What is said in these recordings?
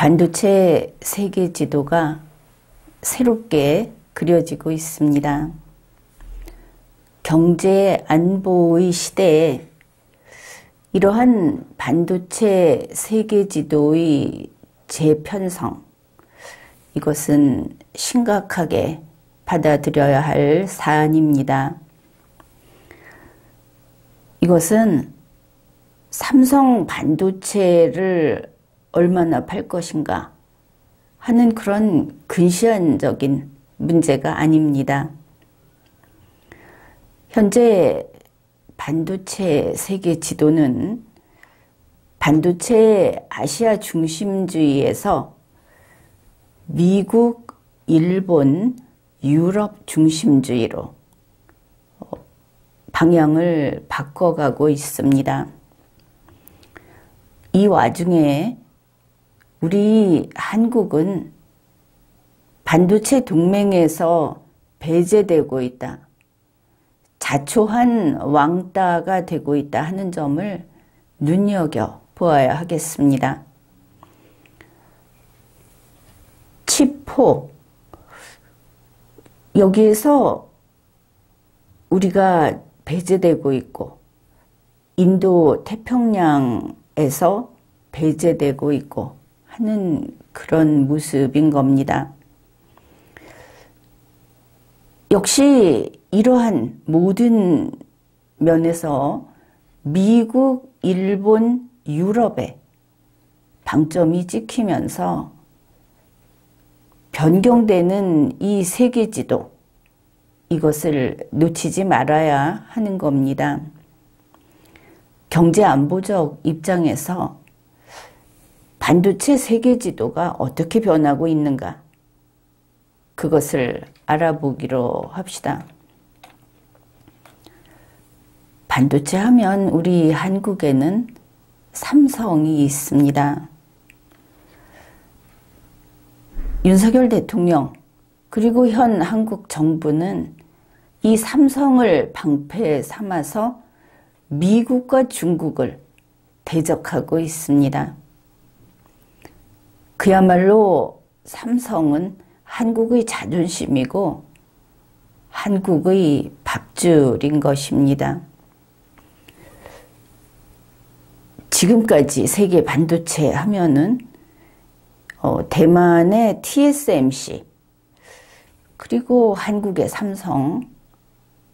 반도체 세계 지도가 새롭게 그려지고 있습니다. 경제 안보의 시대에 이러한 반도체 세계 지도의 재편성, 이것은 심각하게 받아들여야 할 사안입니다. 이것은 삼성 반도체를 얼마나 팔 것인가 하는 그런 근시안적인 문제가 아닙니다. 현재 반도체 세계 지도는 반도체 아시아 중심주의에서 미국, 일본, 유럽 중심주의로 방향을 바꿔가고 있습니다. 이 와중에 우리 한국은 반도체 동맹에서 배제되고 있다, 자초한 왕따가 되고 있다 하는 점을 눈여겨보아야 하겠습니다. 칩4, 여기에서 우리가 배제되고 있고 인도 태평양에서 배제되고 있고 하는 그런 모습인 겁니다. 역시 이러한 모든 면에서 미국, 일본, 유럽의 방점이 찍히면서 변경되는 이 세계 지도, 이것을 놓치지 말아야 하는 겁니다. 경제 안보적 입장에서 반도체 세계 지도가 어떻게 변하고 있는가, 그것을 알아보기로 합시다. 반도체 하면 우리 한국에는 삼성이 있습니다. 윤석열 대통령 그리고 현 한국 정부는 이 삼성을 방패 삼아서 미국과 중국을 대적하고 있습니다. 그야말로 삼성은 한국의 자존심이고 한국의 밥줄인 것입니다. 지금까지 세계 반도체 하면은 대만의 TSMC, 그리고 한국의 삼성,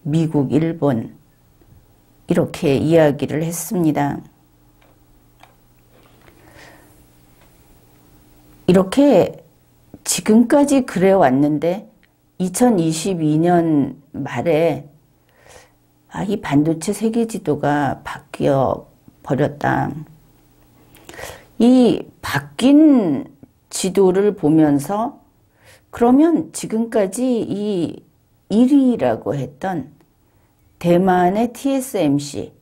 미국, 일본, 이렇게 이야기를 했습니다. 이렇게 지금까지 그래 왔는데 2022년 말에 이 반도체 세계 지도가 바뀌어 버렸다. 이 바뀐 지도를 보면서 그러면 지금까지 이 1위라고 했던 대만의 TSMC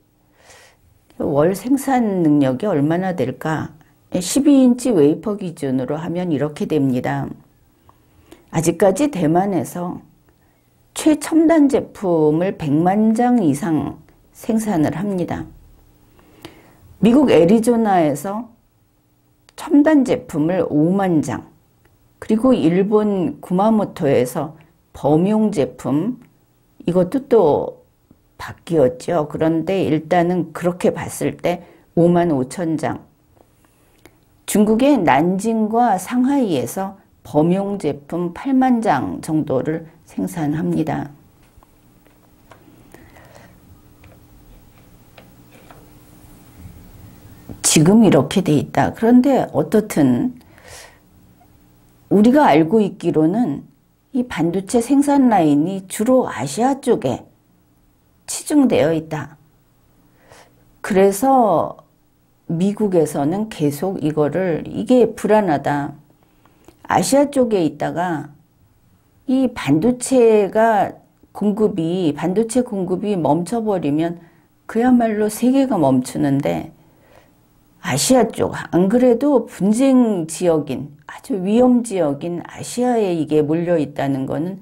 월 생산 능력이 얼마나 될까? 12인치 웨이퍼 기준으로 하면 이렇게 됩니다. 아직까지 대만에서 최첨단 제품을 100만 장 이상 생산을 합니다. 미국 애리조나에서 첨단 제품을 5만 장, 그리고 일본 구마모토에서 범용 제품, 이것도 또 바뀌었죠. 그런데 일단은 그렇게 봤을 때 5만 5천 장, 중국의 난징과 상하이에서 범용 제품 8만 장 정도를 생산합니다. 지금 이렇게 돼 있다. 그런데 어떻든 우리가 알고 있기로는 이 반도체 생산 라인이 주로 아시아 쪽에 치중되어 있다. 그래서 미국에서는 계속 이게 불안하다. 아시아 쪽에 있다가 이 반도체 공급이 멈춰버리면 그야말로 세계가 멈추는데, 아시아 쪽, 안 그래도 분쟁 지역인, 아주 위험 지역인 아시아에 이게 몰려 있다는 거는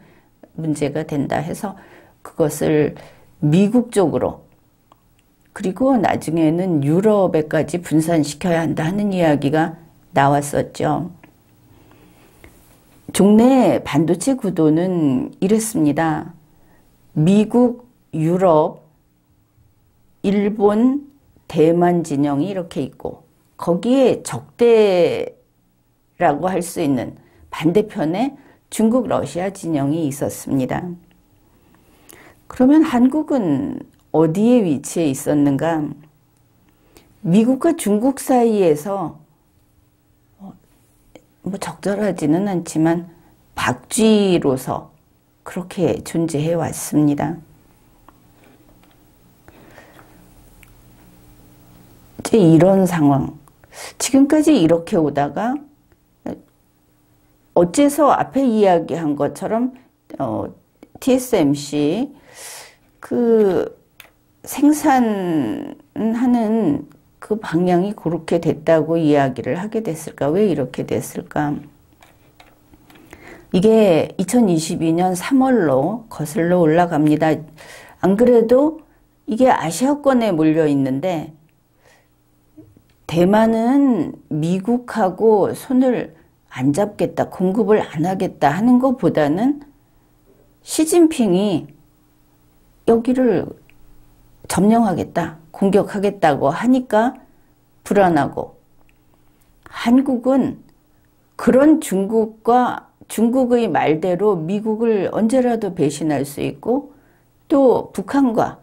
문제가 된다 해서 그것을 미국 쪽으로, 그리고 나중에는 유럽에까지 분산시켜야 한다 하는 이야기가 나왔었죠. 종래 반도체 구도는 이랬습니다. 미국, 유럽, 일본, 대만 진영이 이렇게 있고 거기에 적대라고 할 수 있는 반대편에 중국, 러시아 진영이 있었습니다. 그러면 한국은 어디에 위치해 있었는가? 미국과 중국 사이에서 뭐 적절하지는 않지만 박쥐로서 그렇게 존재해 왔습니다. 이제 이런 상황, 지금까지 이렇게 오다가 어째서 앞에 이야기한 것처럼 TSMC 그 생산하는 그 방향이 그렇게 됐다고 이야기를 하게 됐을까? 왜 이렇게 됐을까? 이게 2022년 3월로 거슬러 올라갑니다. 안 그래도 이게 아시아권에 몰려 있는데 대만은 미국하고 손을 안 잡겠다, 공급을 안 하겠다 하는 것보다는 시진핑이 여기를 점령하겠다, 공격하겠다고 하니까 불안하고, 한국은 그런 중국의 말대로 미국을 언제라도 배신할 수 있고, 또 북한과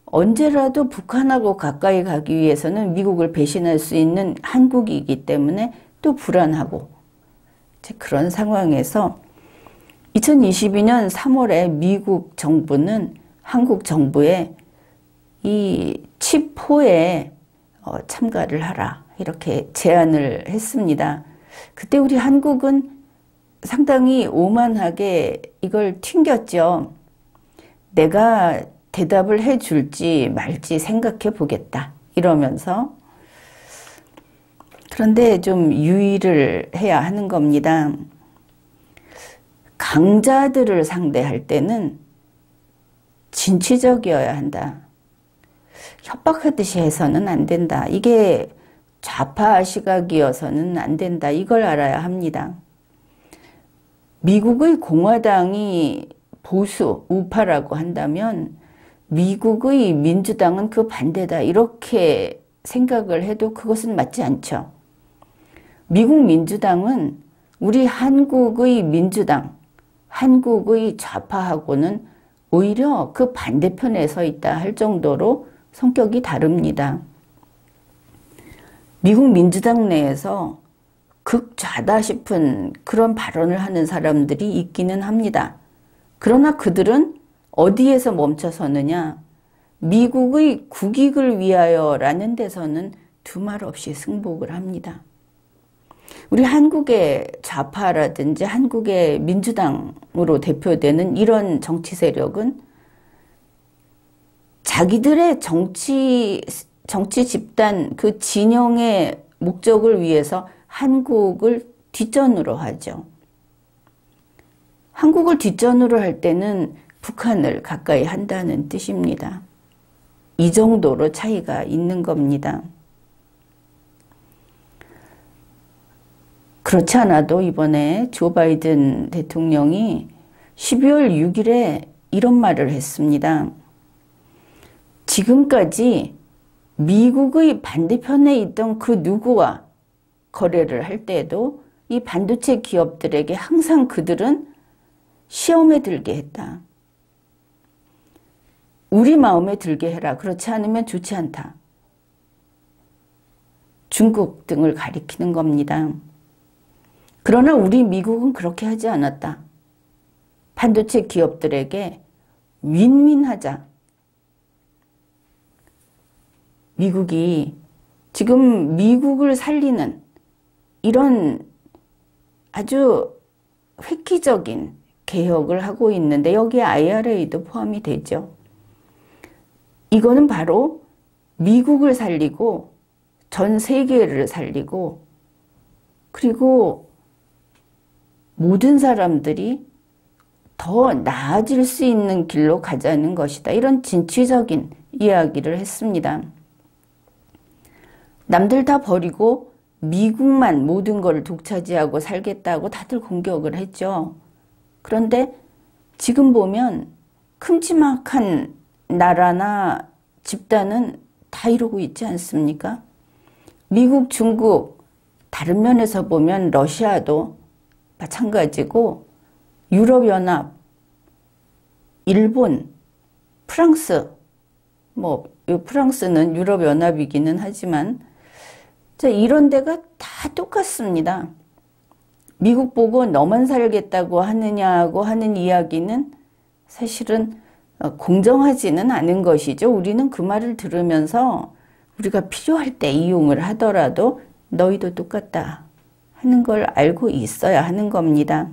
언제라도 북한하고 가까이 가기 위해서는 미국을 배신할 수 있는 한국이기 때문에 또 불안하고, 그런 상황에서 2022년 3월에 미국 정부는 한국 정부에 이 칩4에 참가를 하라 이렇게 제안을 했습니다. 그때 우리 한국은 상당히 오만하게 이걸 튕겼죠. 내가 대답을 해줄지 말지 생각해 보겠다 이러면서. 그런데 좀 유의를 해야 하는 겁니다. 강자들을 상대할 때는 진취적이어야 한다. 협박하듯이 해서는 안 된다. 이게 좌파 시각이어서는 안 된다. 이걸 알아야 합니다. 미국의 공화당이 보수, 우파라고 한다면 미국의 민주당은 그 반대다. 이렇게 생각을 해도 그것은 맞지 않죠. 미국 민주당은 우리 한국의 민주당, 한국의 좌파하고는 오히려 그 반대편에 서 있다 할 정도로 성격이 다릅니다. 미국 민주당 내에서 극좌다 싶은 그런 발언을 하는 사람들이 있기는 합니다. 그러나 그들은 어디에서 멈춰서느냐? 미국의 국익을 위하여라는 데서는 두말 없이 승복을 합니다. 우리 한국의 좌파라든지 한국의 민주당으로 대표되는 이런 정치 세력은 자기들의 정치 집단 그 진영의 목적을 위해서 한국을 뒷전으로 하죠. 한국을 뒷전으로 할 때는 북한을 가까이 한다는 뜻입니다. 이 정도로 차이가 있는 겁니다. 그렇지 않아도 이번에 조 바이든 대통령이 12월 6일에 이런 말을 했습니다. 지금까지 미국의 반대편에 있던 그 누구와 거래를 할 때에도 이 반도체 기업들에게 항상 그들은 시험에 들게 했다. 우리 마음에 들게 해라. 그렇지 않으면 좋지 않다. 중국 등을 가리키는 겁니다. 그러나 우리 미국은 그렇게 하지 않았다. 반도체 기업들에게 윈윈하자. 미국이 지금 미국을 살리는 이런 아주 획기적인 개혁을 하고 있는데 여기에 IRA도 포함이 되죠. 이거는 바로 미국을 살리고 전 세계를 살리고 그리고 모든 사람들이 더 나아질 수 있는 길로 가자는 것이다. 이런 진취적인 이야기를 했습니다. 남들 다 버리고 미국만 모든 걸 독차지하고 살겠다고 다들 공격을 했죠. 그런데 지금 보면 큼지막한 나라나 집단은 다 이루고 있지 않습니까? 미국, 중국, 다른 면에서 보면 러시아도 마찬가지고 유럽연합, 일본, 프랑스, 프랑스는 유럽연합이기는 하지만 이런 데가 다 똑같습니다. 미국 보고 너만 살겠다고 하느냐고 하는 이야기는 사실은 공정하지는 않은 것이죠. 우리는 그 말을 들으면서 우리가 필요할 때 이용을 하더라도 너희도 똑같다 하는 걸 알고 있어야 하는 겁니다.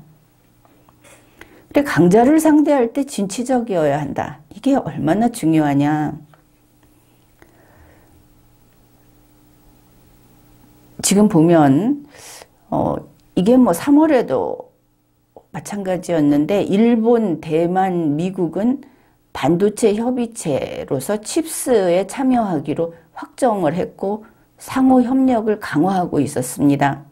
그래, 강자를 상대할 때 진취적이어야 한다. 이게 얼마나 중요하냐. 지금 보면 이게 3월에도 마찬가지였는데 일본, 대만, 미국은 반도체 협의체로서 칩스에 참여하기로 확정을 했고 상호 협력을 강화하고 있었습니다.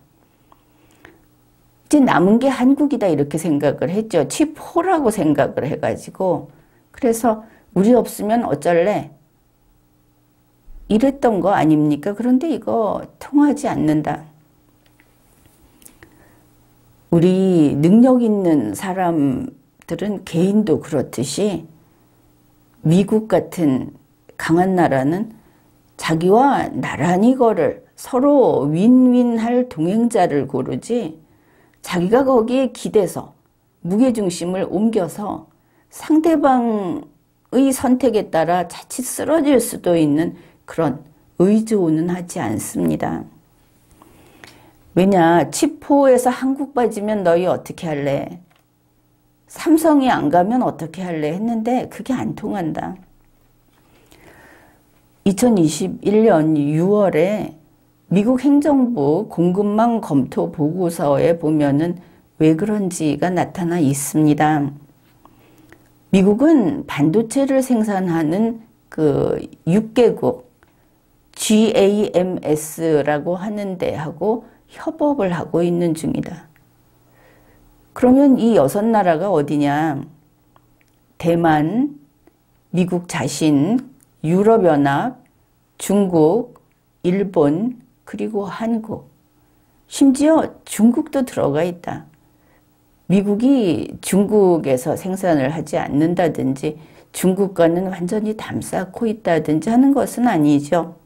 이제 남은 게 한국이다 이렇게 생각을 했죠. 칩4라고 생각을 해가지고 그래서 우리 없으면 어쩔래? 이랬던 거 아닙니까? 그런데 이거 통하지 않는다. 우리 능력 있는 사람들은 개인도 그렇듯이 미국 같은 강한 나라는 자기와 나란히 걸을 서로 윈윈할 동행자를 고르지 자기가 거기에 기대서 무게중심을 옮겨서 상대방의 선택에 따라 자칫 쓰러질 수도 있는 그런 의존은 하지 않습니다. 왜냐, 칩4에서 한국 빠지면 너희 어떻게 할래? 삼성이 안 가면 어떻게 할래? 했는데 그게 안 통한다. 2021년 6월에 미국 행정부 공급망 검토 보고서에 보면은 왜 그런지가 나타나 있습니다. 미국은 반도체를 생산하는 그 6개국 GAMS라고 하는 데하고 협업을 하고 있는 중이다. 그러면 이 6나라가 어디냐? 대만, 미국 자신, 유럽연합, 중국, 일본, 그리고 한국. 심지어 중국도 들어가 있다. 미국이 중국에서 생산을 하지 않는다든지 중국과는 완전히 담쌓고 있다든지 하는 것은 아니죠.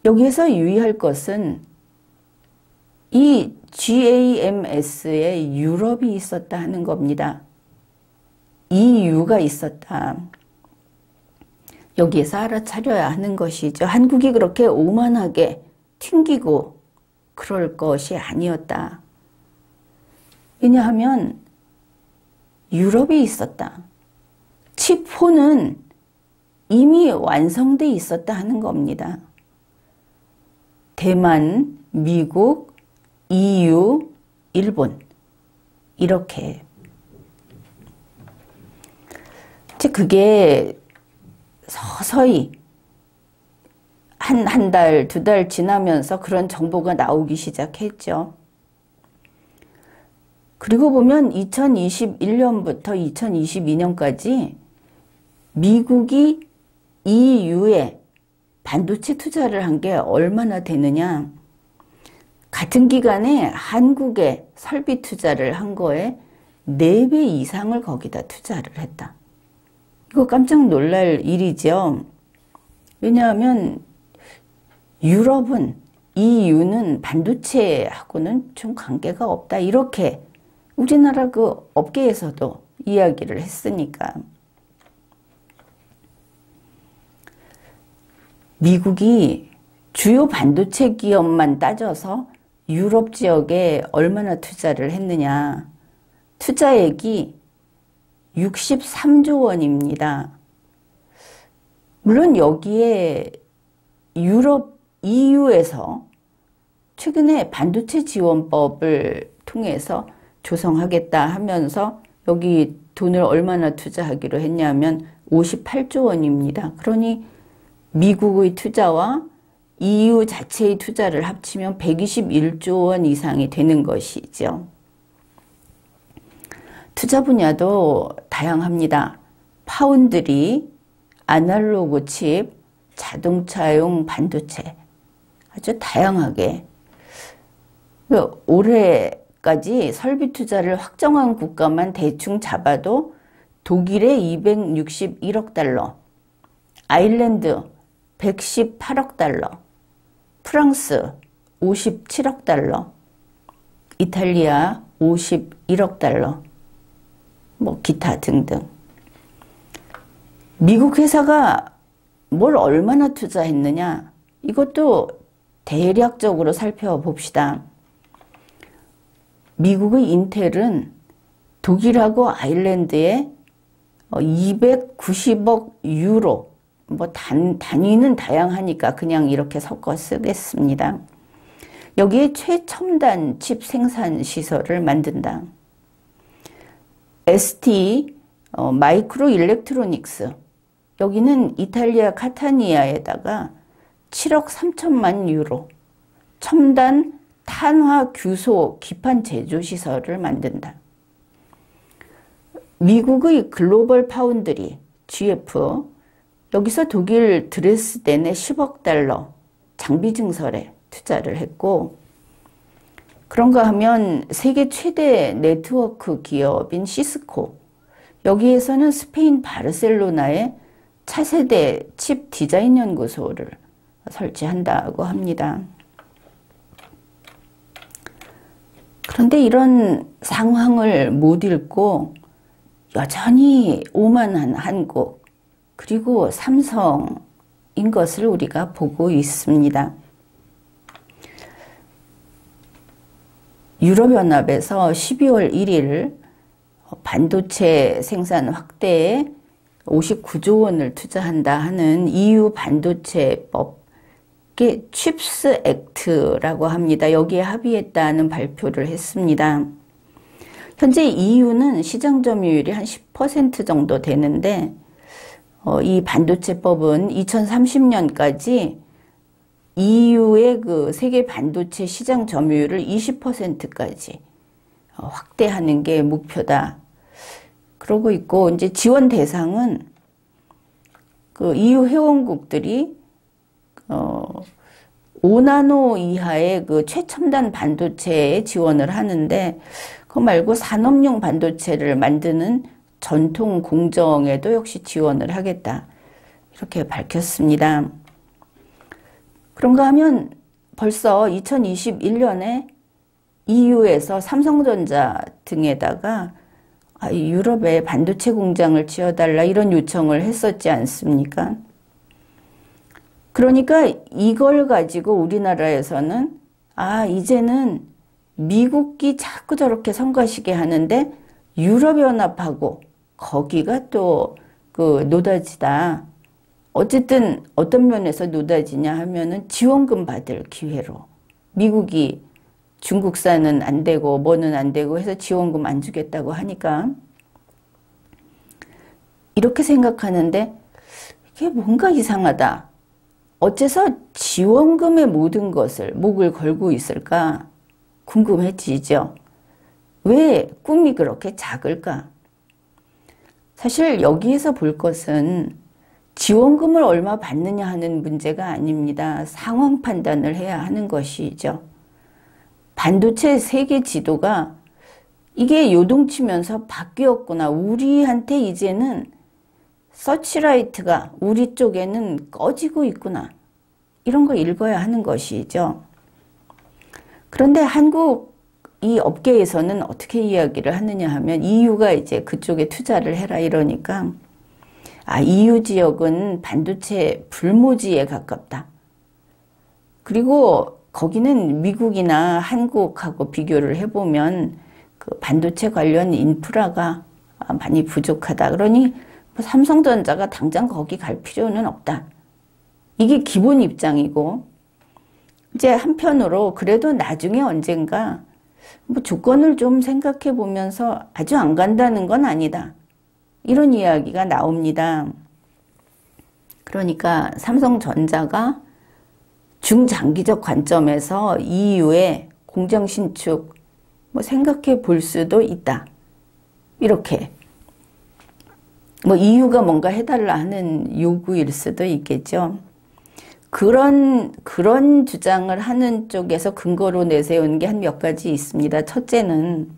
여기에서 유의할 것은 이 GAMS에 유럽이 있었다 하는 겁니다. EU가 있었다. 여기에서 알아차려야 하는 것이죠. 한국이 그렇게 오만하게 튕기고 그럴 것이 아니었다. 왜냐하면 유럽이 있었다. 칩4는 이미 완성돼 있었다 하는 겁니다. 대만, 미국, EU, 일본 이렇게 이제 그게 서서히 한 달, 2달 지나면서 그런 정보가 나오기 시작했죠. 그리고 보면 2021년부터 2022년까지 미국이 EU에 반도체 투자를 한 게 얼마나 되느냐. 같은 기간에 한국에 설비 투자를 한 거에 4배 이상을 거기다 투자를 했다. 이거 깜짝 놀랄 일이죠. 왜냐하면 유럽은, EU는 반도체하고는 좀 관계가 없다. 이렇게 우리나라 그 업계에서도 이야기를 했으니까. 미국이 주요 반도체 기업만 따져서 유럽 지역에 얼마나 투자를 했느냐. 투자액이 63조 원입니다. 물론 여기에 유럽 EU에서 최근에 반도체 지원법을 통해서 조성하겠다 하면서 여기 돈을 얼마나 투자하기로 했냐면 58조 원입니다. 그러니 미국의 투자와 EU 자체의 투자를 합치면 121조 원 이상이 되는 것이죠. 투자 분야도 다양합니다. 파운드리, 아날로그 칩, 자동차용 반도체 아주 다양하게 올해까지 설비 투자를 확정한 국가만 대충 잡아도 독일의 261억 달러, 아일랜드 118억 달러, 프랑스 57억 달러, 이탈리아 51억 달러, 뭐 기타 등등. 미국 회사가 뭘 얼마나 투자했느냐? 이것도 대략적으로 살펴봅시다. 미국의 인텔은 독일하고 아일랜드에 290억 유로, 뭐 단위는 다양하니까 그냥 이렇게 섞어 쓰겠습니다. 여기에 최첨단 칩 생산 시설을 만든다. ST 마이크로 일렉트로닉스, 여기는 이탈리아 카타니아에다가 7억 3천만 유로 첨단 탄화 규소 기판 제조 시설을 만든다. 미국의 글로벌 파운드리 GF, 여기서 독일 드레스덴에 10억 달러 장비 증설에 투자를 했고, 그런가 하면 세계 최대 네트워크 기업인 시스코, 여기에서는 스페인 바르셀로나에 차세대 칩 디자인 연구소를 설치한다고 합니다. 그런데 이런 상황을 못 읽고 여전히 오만한 한국, 그리고 삼성인 것을 우리가 보고 있습니다. 유럽연합에서 12월 1일 반도체 생산 확대에 59조 원을 투자한다 하는 EU 반도체법, 이게 칩스 액트라고 합니다. 여기에 합의했다는 발표를 했습니다. 현재 EU는 시장 점유율이 한 10% 정도 되는데, 이 반도체법은 2030년까지 EU의 그 세계 반도체 시장 점유율을 20%까지 확대하는 게 목표다. 그러고 있고, 이제 지원 대상은 그 EU 회원국들이 5나노 이하의 그 최첨단 반도체에 지원을 하는데, 그거 말고 산업용 반도체를 만드는 전통 공정에도 역시 지원을 하겠다. 이렇게 밝혔습니다. 그런가 하면 벌써 2021년에 EU에서 삼성전자 등에다가 유럽에 반도체 공장을 지어달라 이런 요청을 했었지 않습니까? 그러니까 이걸 가지고 우리나라에서는 이제는 미국이 자꾸 저렇게 성가시게 하는데 유럽연합하고 거기가 또 그 노다지다. 어쨌든 어떤 면에서 노다지냐 하면은 지원금 받을 기회로, 미국이 중국산은 안 되고 뭐는 안 되고 해서 지원금 안 주겠다고 하니까 이렇게 생각하는데 이게 뭔가 이상하다. 어째서 지원금의 모든 것을 목을 걸고 있을까 궁금해지죠. 왜 꿈이 그렇게 작을까? 사실 여기에서 볼 것은 지원금을 얼마 받느냐 하는 문제가 아닙니다. 상황 판단을 해야 하는 것이죠. 반도체 세계 지도가 이게 요동치면서 바뀌었구나. 우리한테 이제는 서치라이트가 우리 쪽에는 꺼지고 있구나. 이런 거 읽어야 하는 것이죠. 그런데 한국 이 업계에서는 어떻게 이야기를 하느냐 하면 EU가 이제 그쪽에 투자를 해라 이러니까 EU 지역은 반도체 불모지에 가깝다. 그리고 거기는 미국이나 한국하고 비교를 해보면 그 반도체 관련 인프라가 많이 부족하다. 그러니 삼성전자가 당장 거기 갈 필요는 없다. 이게 기본 입장이고, 이제 한편으로 그래도 나중에 언젠가 뭐 조건을 좀 생각해 보면서 아주 안 간다는 건 아니다. 이런 이야기가 나옵니다. 그러니까 삼성전자가 중장기적 관점에서 EU의 공장 신축 뭐 생각해 볼 수도 있다. 이렇게 뭐 EU가 뭔가 해달라 하는 요구일 수도 있겠죠. 그런 주장을 하는 쪽에서 근거로 내세운 게 한 몇 가지 있습니다. 첫째는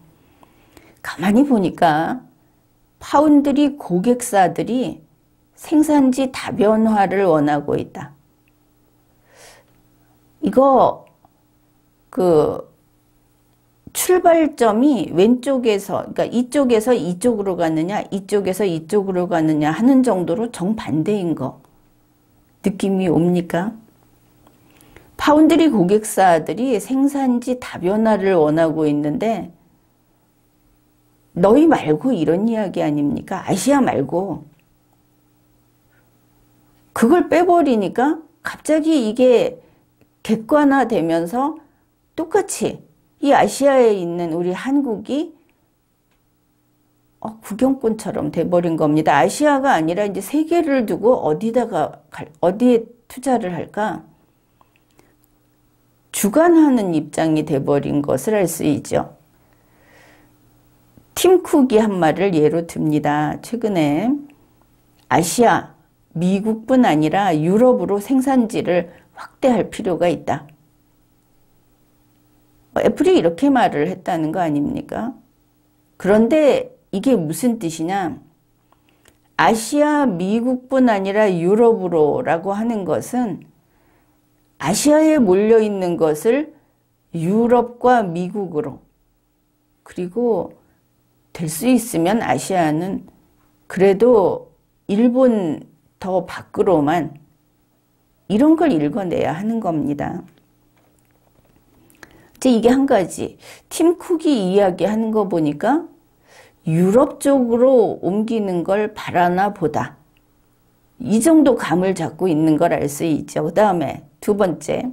가만히 보니까 파운드리 고객사들이 생산지 다변화를 원하고 있다. 이거 출발점이 왼쪽에서, 그러니까 이쪽에서 이쪽으로 가느냐, 이쪽에서 이쪽으로 가느냐 하는 정도로 정반대인 거 느낌이 옵니까? 파운드리 고객사들이 생산지 다변화를 원하고 있는데 너희 말고 이런 이야기 아닙니까? 아시아 말고. 그걸 빼버리니까 갑자기 이게 객관화되면서 똑같이 이 아시아에 있는 우리 한국이 구경꾼처럼 돼버린 겁니다. 아시아가 아니라 이제 세계를 두고 어디에 투자를 할까? 주관하는 입장이 돼버린 것을 알 수 있죠. 팀 쿡이 한 말을 예로 듭니다. 최근에 아시아, 미국뿐 아니라 유럽으로 생산지를 확대할 필요가 있다. 애플이 이렇게 말을 했다는 거 아닙니까? 그런데 이게 무슨 뜻이냐? 아시아, 미국뿐 아니라 유럽으로 라고 하는 것은 아시아에 몰려있는 것을 유럽과 미국으로, 그리고 될 수 있으면 아시아는 그래도 일본 더 밖으로만, 이런 걸 읽어내야 하는 겁니다. 이제 이게 한 가지. 팀 쿡이 이야기하는 거 보니까 유럽 쪽으로 옮기는 걸 바라나 보다. 이 정도 감을 잡고 있는 걸 알 수 있죠. 그 다음에 두 번째.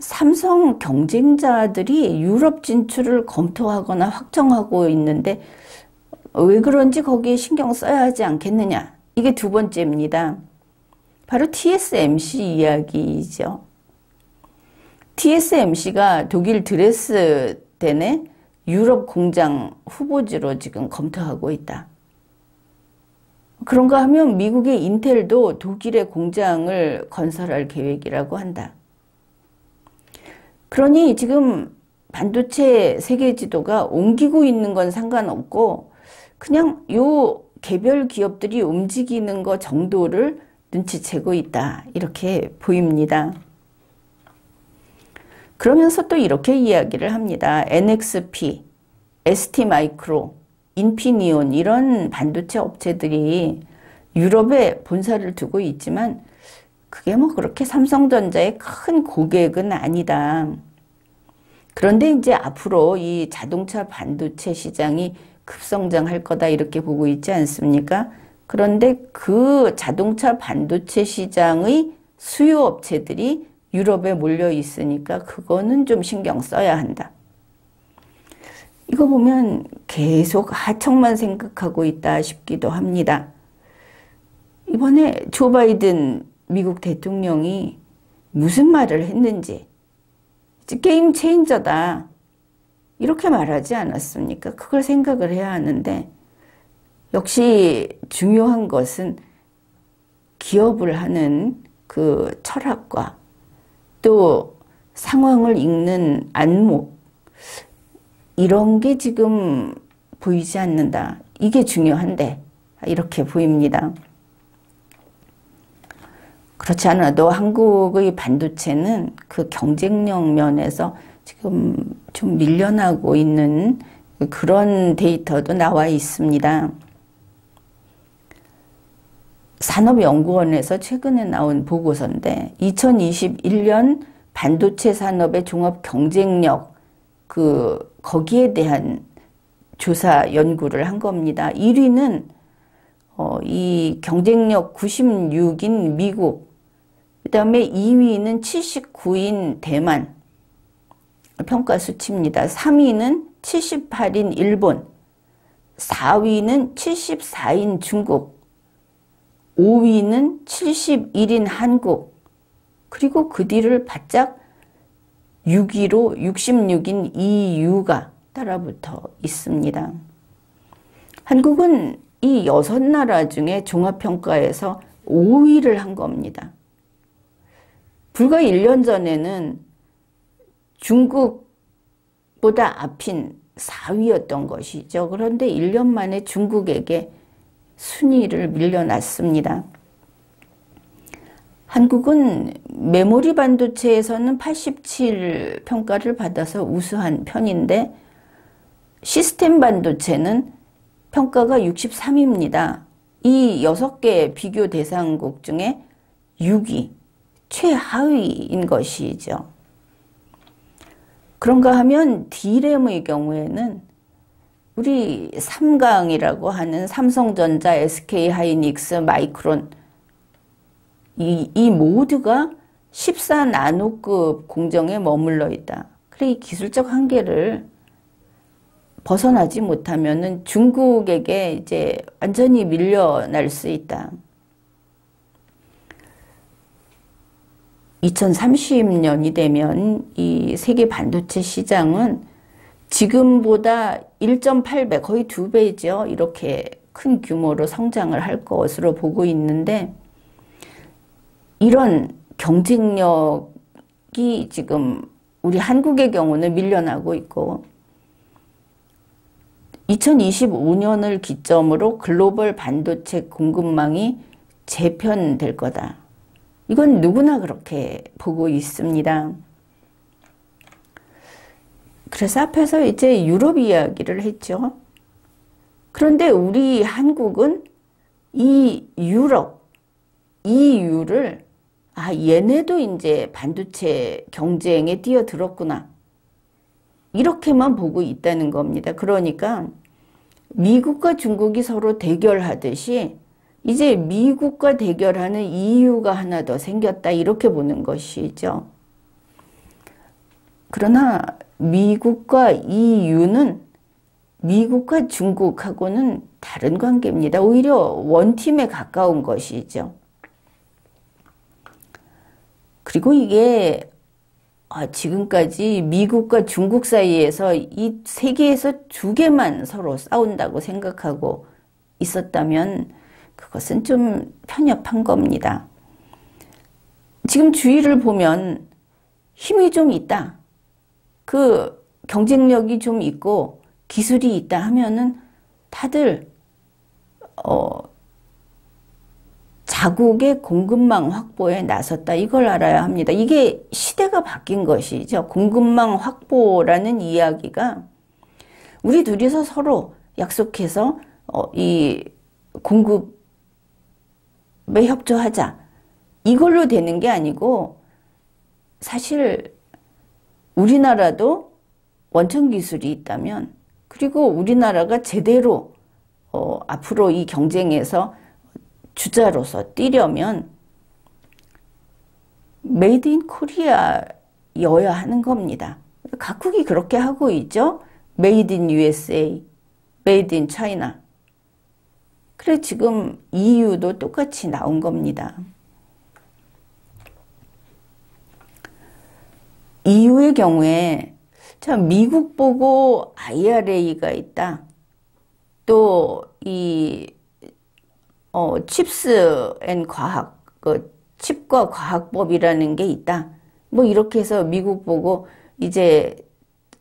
삼성 경쟁자들이 유럽 진출을 검토하거나 확정하고 있는데 왜 그런지 거기에 신경 써야 하지 않겠느냐. 이게 두 번째입니다. 바로 TSMC 이야기죠. TSMC가 독일 드레스덴의 유럽 공장 후보지로 지금 검토하고 있다. 그런가 하면 미국의 인텔도 독일의 공장을 건설할 계획이라고 한다. 그러니 지금 반도체 세계 지도가 옮기고 있는 건 상관없고 그냥 요 개별 기업들이 움직이는 것 정도를 눈치채고 있다. 이렇게 보입니다. 그러면서 또 이렇게 이야기를 합니다. NXP, ST마이크로, 인피니온 이런 반도체 업체들이 유럽에 본사를 두고 있지만 그게 뭐 그렇게 삼성전자의 큰 고객은 아니다. 그런데 이제 앞으로 이 자동차 반도체 시장이 급성장할 거다 이렇게 보고 있지 않습니까? 그런데 그 자동차 반도체 시장의 수요 업체들이 유럽에 몰려 있으니까 그거는 좀 신경 써야 한다. 이거 보면 계속 하청만 생각하고 있다 싶기도 합니다. 이번에 조 바이든 미국 대통령이 무슨 말을 했는지 게임 체인저다 이렇게 말하지 않았습니까? 그걸 생각을 해야 하는데 역시 중요한 것은 기업을 하는 그 철학과 또 상황을 읽는 안목 이런 게 지금 보이지 않는다. 이게 중요한데 이렇게 보입니다. 그렇지 않아도 한국의 반도체는 그 경쟁력 면에서 지금 좀 밀려나고 있는 그런 데이터도 나와 있습니다. 산업연구원에서 최근에 나온 보고서인데 2021년 반도체 산업의 종합 경쟁력 거기에 대한 조사 연구를 한 겁니다. 1위는 이 경쟁력 96인 미국, 그 다음에 2위는 79인 대만 평가 수치입니다. 3위는 78인 일본, 4위는 74인 중국, 5위는 71인 한국, 그리고 그 뒤를 바짝 6위로 66인 EU가 따라붙어 있습니다. 한국은 이 6나라 중에 종합평가에서 5위를 한 겁니다. 불과 1년 전에는 중국보다 앞인 4위였던 것이죠. 그런데 1년 만에 중국에게 순위를 밀려났습니다. 한국은 메모리 반도체에서는 87 평가를 받아서 우수한 편인데 시스템 반도체는 평가가 63입니다. 이 6개 비교 대상국 중에 6위, 최하위인 것이죠. 그런가 하면 D램의 경우에는 우리 3강이라고 하는 삼성전자, SK하이닉스, 마이크론 이 모두가 14나노급 공정에 머물러 있다. 그래, 이 기술적 한계를 벗어나지 못하면은 중국에게 이제 완전히 밀려날 수 있다. 2030년이 되면 이 세계 반도체 시장은 지금보다 1.8배, 거의 2배죠. 이렇게 큰 규모로 성장을 할 것으로 보고 있는데 이런 경쟁력이 지금 우리 한국의 경우는 밀려나고 있고 2025년을 기점으로 글로벌 반도체 공급망이 재편될 거다. 이건 누구나 그렇게 보고 있습니다. 그래서 앞에서 이제 유럽 이야기를 했죠. 그런데 우리 한국은 이 유럽, EU를 얘네도 이제 반도체 경쟁에 뛰어들었구나. 이렇게만 보고 있다는 겁니다. 그러니까 미국과 중국이 서로 대결하듯이 이제 미국과 대결하는 EU가 하나 더 생겼다. 이렇게 보는 것이죠. 그러나 미국과 EU는 미국과 중국하고는 다른 관계입니다. 오히려 원팀에 가까운 것이죠. 그리고 이게 지금까지 미국과 중국 사이에서 이 세계에서 2개만 서로 싸운다고 생각하고 있었다면 그것은 좀 편협한 겁니다. 지금 주위를 보면 힘이 좀 있다. 그 경쟁력이 좀 있고 기술이 있다 하면은 다들 자국의 공급망 확보에 나섰다. 이걸 알아야 합니다. 이게 시대가 바뀐 것이죠. 공급망 확보라는 이야기가 우리 둘이서 서로 약속해서 이 공급에 협조하자. 이걸로 되는 게 아니고 사실 우리나라도 원천 기술이 있다면 그리고 우리나라가 제대로 앞으로 이 경쟁에서 주자로서 뛰려면 메이드 인 코리아여야 하는 겁니다. 각국이 그렇게 하고 있죠. 메이드 인 USA, 메이드 인 차이나. 그래 지금 EU도 똑같이 나온 겁니다. EU의 경우에 자 미국 보고 IRA가 있다. 또 이 칩스 앤 과학, 칩과 과학법이라는 게 있다. 뭐 이렇게 해서 미국 보고 이제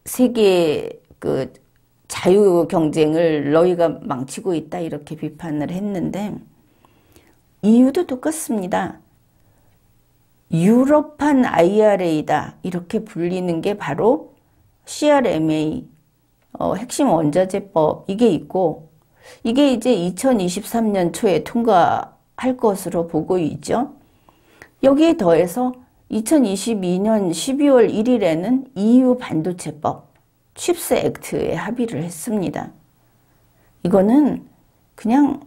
세계 자유 경쟁을 너희가 망치고 있다. 이렇게 비판을 했는데 EU도 똑같습니다. 유럽판 IRA다. 이렇게 불리는 게 바로 CRMA, 핵심 원자재법 이게 있고 이게 이제 2023년 초에 통과할 것으로 보고 있죠. 여기에 더해서 2022년 12월 1일에는 EU 반도체법, 칩스 액트에 합의를 했습니다. 이거는 그냥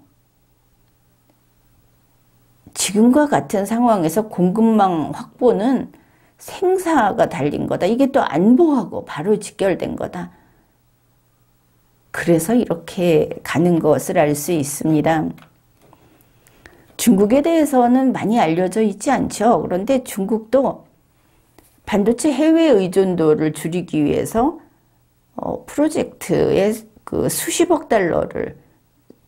지금과 같은 상황에서 공급망 확보는 생사가 달린 거다. 이게 또 안보하고 바로 직결된 거다. 그래서 이렇게 가는 것을 알 수 있습니다. 중국에 대해서는 많이 알려져 있지 않죠. 그런데 중국도 반도체 해외 의존도를 줄이기 위해서 프로젝트에 그 수십억 달러를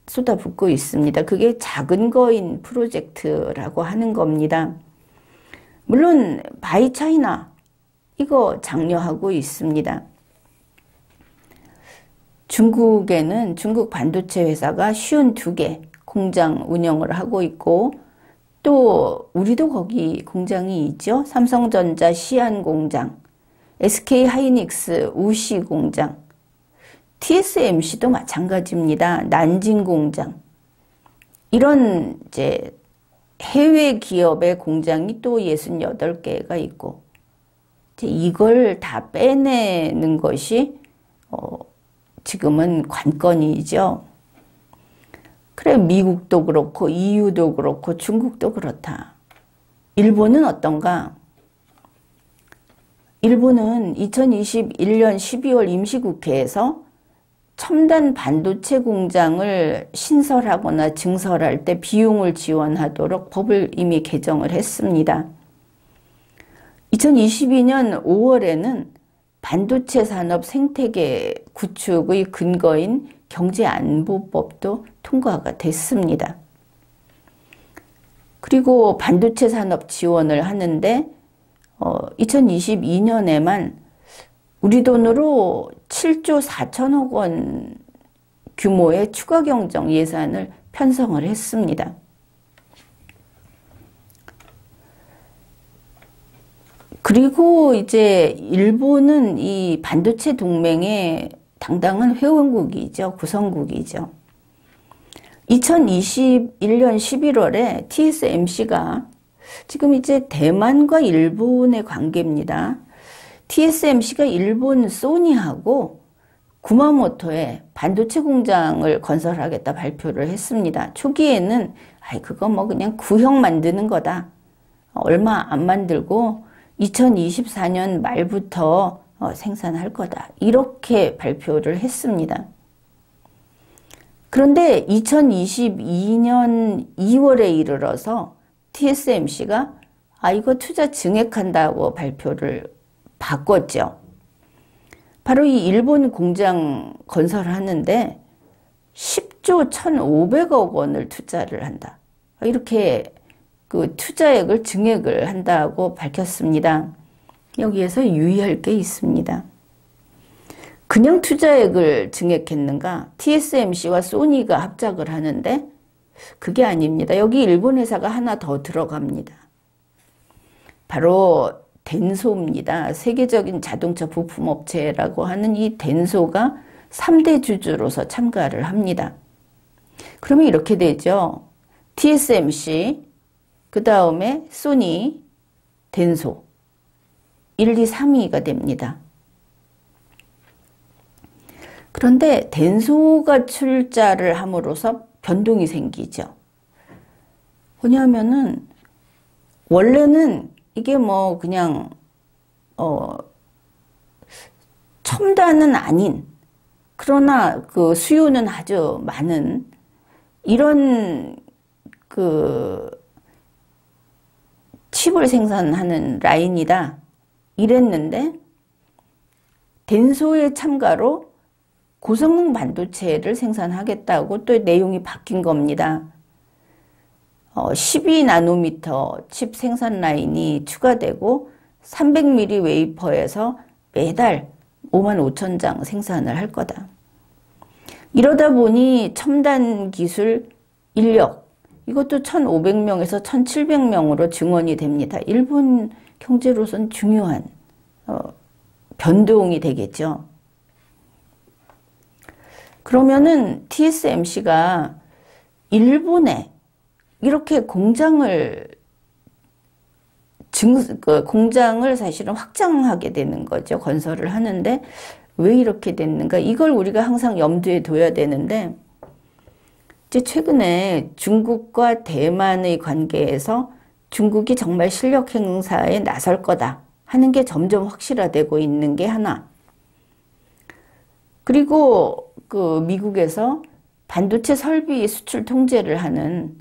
쏟아붓고 있습니다. 그게 작은 거인 프로젝트라고 하는 겁니다. 물론 바이 차이나 이거 장려하고 있습니다. 중국에는 중국 반도체 회사가 52개 공장 운영을 하고 있고, 또 우리도 거기 공장이 있죠. 삼성전자 시안 공장, SK 하이닉스 우시 공장, TSMC도 마찬가지입니다. 난징 공장. 이런 이제 해외 기업의 공장이 또 68개가 있고, 이제 이걸 다 빼내는 것이 지금은 관건이죠. 그래, 미국도 그렇고 EU도 그렇고 중국도 그렇다. 일본은 어떤가? 일본은 2021년 12월 임시국회에서 첨단 반도체 공장을 신설하거나 증설할 때 비용을 지원하도록 법을 이미 개정을 했습니다. 2022년 5월에는 반도체 산업 생태계 구축의 근거인 경제안보법도 통과가 됐습니다. 그리고 반도체 산업 지원을 하는데 2022년에만 우리 돈으로 7조 4천억 원 규모의 추가 경정 예산을 편성을 했습니다. 그리고 이제 일본은 이 반도체 동맹의 당당한 회원국이죠. 구성국이죠. 2021년 11월에 TSMC가 지금 이제 대만과 일본의 관계입니다. TSMC가 일본 소니하고 구마모토에 반도체 공장을 건설하겠다 발표를 했습니다. 초기에는 그거 뭐 그냥 구형 만드는 거다. 얼마 안 만들고 2024년 말부터 생산할 거다. 이렇게 발표를 했습니다. 그런데 2022년 2월에 이르러서 TSMC가 이거 투자 증액한다고 발표를 바꿨죠. 바로 이 일본 공장 건설하는데 10조 1,500억 원을 투자를 한다. 이렇게 그 투자액을 증액을 한다고 밝혔습니다. 여기에서 유의할 게 있습니다. 그냥 투자액을 증액했는가? TSMC와 소니가 합작을 하는데 그게 아닙니다. 여기 일본 회사가 하나 더 들어갑니다. 바로 덴소입니다. 세계적인 자동차 부품 업체라고 하는 이 덴소가 3대 주주로서 참가를 합니다. 그러면 이렇게 되죠. TSMC, 그 다음에 소니, 덴소 1, 2, 3위가 됩니다. 그런데 덴소가 출자를 함으로써 변동이 생기죠. 뭐냐면은 원래는 이게 뭐 그냥 첨단은 아닌, 그러나 그 수요는 아주 많은 이런 그 칩을 생산하는 라인이다 이랬는데, 덴소의 참가로 고성능 반도체를 생산하겠다고 또 내용이 바뀐 겁니다. 12나노미터 칩 생산 라인이 추가되고 300mm 웨이퍼에서 매달 55,000장 생산을 할 거다. 이러다 보니 첨단 기술 인력, 이것도 1,500명에서 1,700명으로 증원이 됩니다. 일본 경제로선 중요한 변동이 되겠죠. 그러면은 TSMC가 일본에 이렇게 공장을 사실은 확장하게 되는 거죠. 건설을 하는데 왜 이렇게 됐는가? 이걸 우리가 항상 염두에 둬야 되는데, 이제 최근에 중국과 대만의 관계에서 중국이 정말 실력 행사에 나설 거다 하는 게 점점 확실화되고 있는 게 하나. 그리고 그 미국에서 반도체 설비 수출 통제를 하는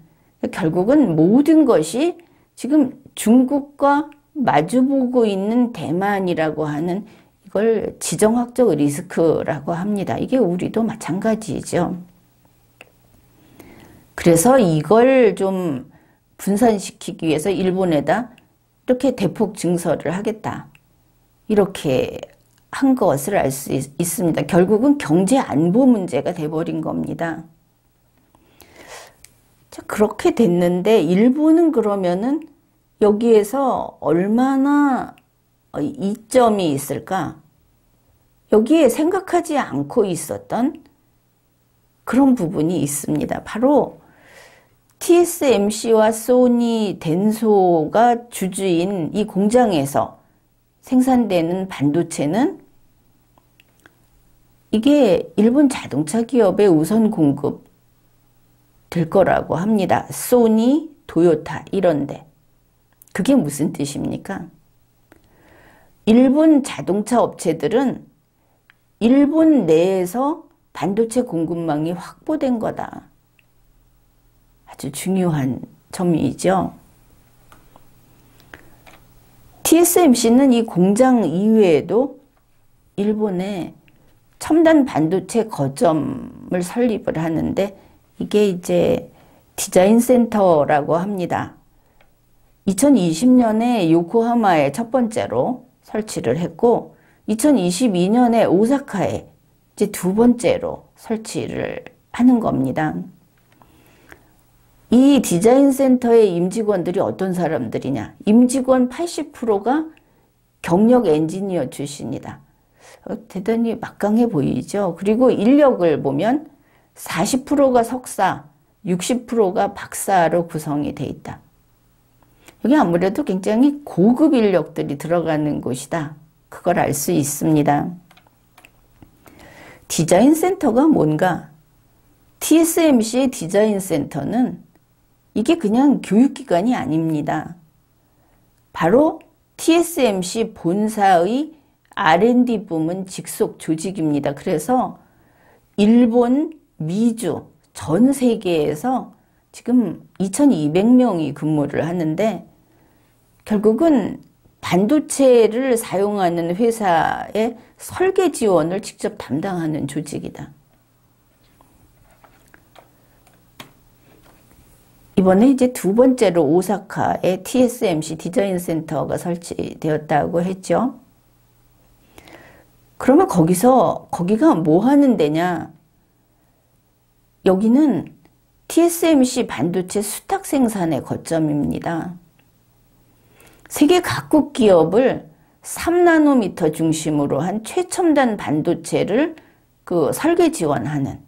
결국은 모든 것이 지금 중국과 마주보고 있는 대만이라고 하는 이걸 지정학적 리스크라고 합니다. 이게 우리도 마찬가지죠. 그래서 이걸 좀 분산시키기 위해서 일본에다 이렇게 대폭 증설을 하겠다. 이렇게 한 것을 알 수 있습니다. 결국은 경제 안보 문제가 돼버린 겁니다. 자, 그렇게 됐는데 일본은 그러면은 여기에서 얼마나 이점이 있을까? 여기에 생각하지 않고 있었던 그런 부분이 있습니다. 바로 TSMC와 소니, 덴소가 주주인 이 공장에서 생산되는 반도체는 이게 일본 자동차 기업의 우선 공급 될 거라고 합니다. 소니, 도요타 이런데. 그게 무슨 뜻입니까? 일본 자동차 업체들은 일본 내에서 반도체 공급망이 확보된 거다. 아주 중요한 점이죠. TSMC는 이 공장 이외에도 일본에 첨단 반도체 거점을 설립을 하는데 이게 이제 디자인 센터라고 합니다. 2020년에 요코하마에 첫 번째로 설치를 했고 2022년에 오사카에 이제 두 번째로 설치를 하는 겁니다. 이 디자인 센터의 임직원들이 어떤 사람들이냐? 임직원 80%가 경력 엔지니어 출신이다. 대단히 막강해 보이죠. 그리고 인력을 보면 40%가 석사, 60%가 박사로 구성이 돼 있다. 여기 아무래도 굉장히 고급 인력들이 들어가는 곳이다. 그걸 알 수 있습니다. 디자인 센터가 뭔가? TSMC의 디자인 센터는 이게 그냥 교육기관이 아닙니다. 바로 TSMC 본사의 R&D 부문 직속 조직입니다. 그래서 일본, 미주, 전 세계에서 지금 2200명이 근무를 하는데 결국은 반도체를 사용하는 회사의 설계 지원을 직접 담당하는 조직이다. 이번에 이제 두 번째로 오사카에 TSMC 디자인 센터가 설치되었다고 했죠. 그러면 거기가 뭐 하는 데냐? 여기는 TSMC 반도체 수탁 생산의 거점입니다. 세계 각국 기업을 3나노미터 중심으로 한 최첨단 반도체를 설계 지원하는,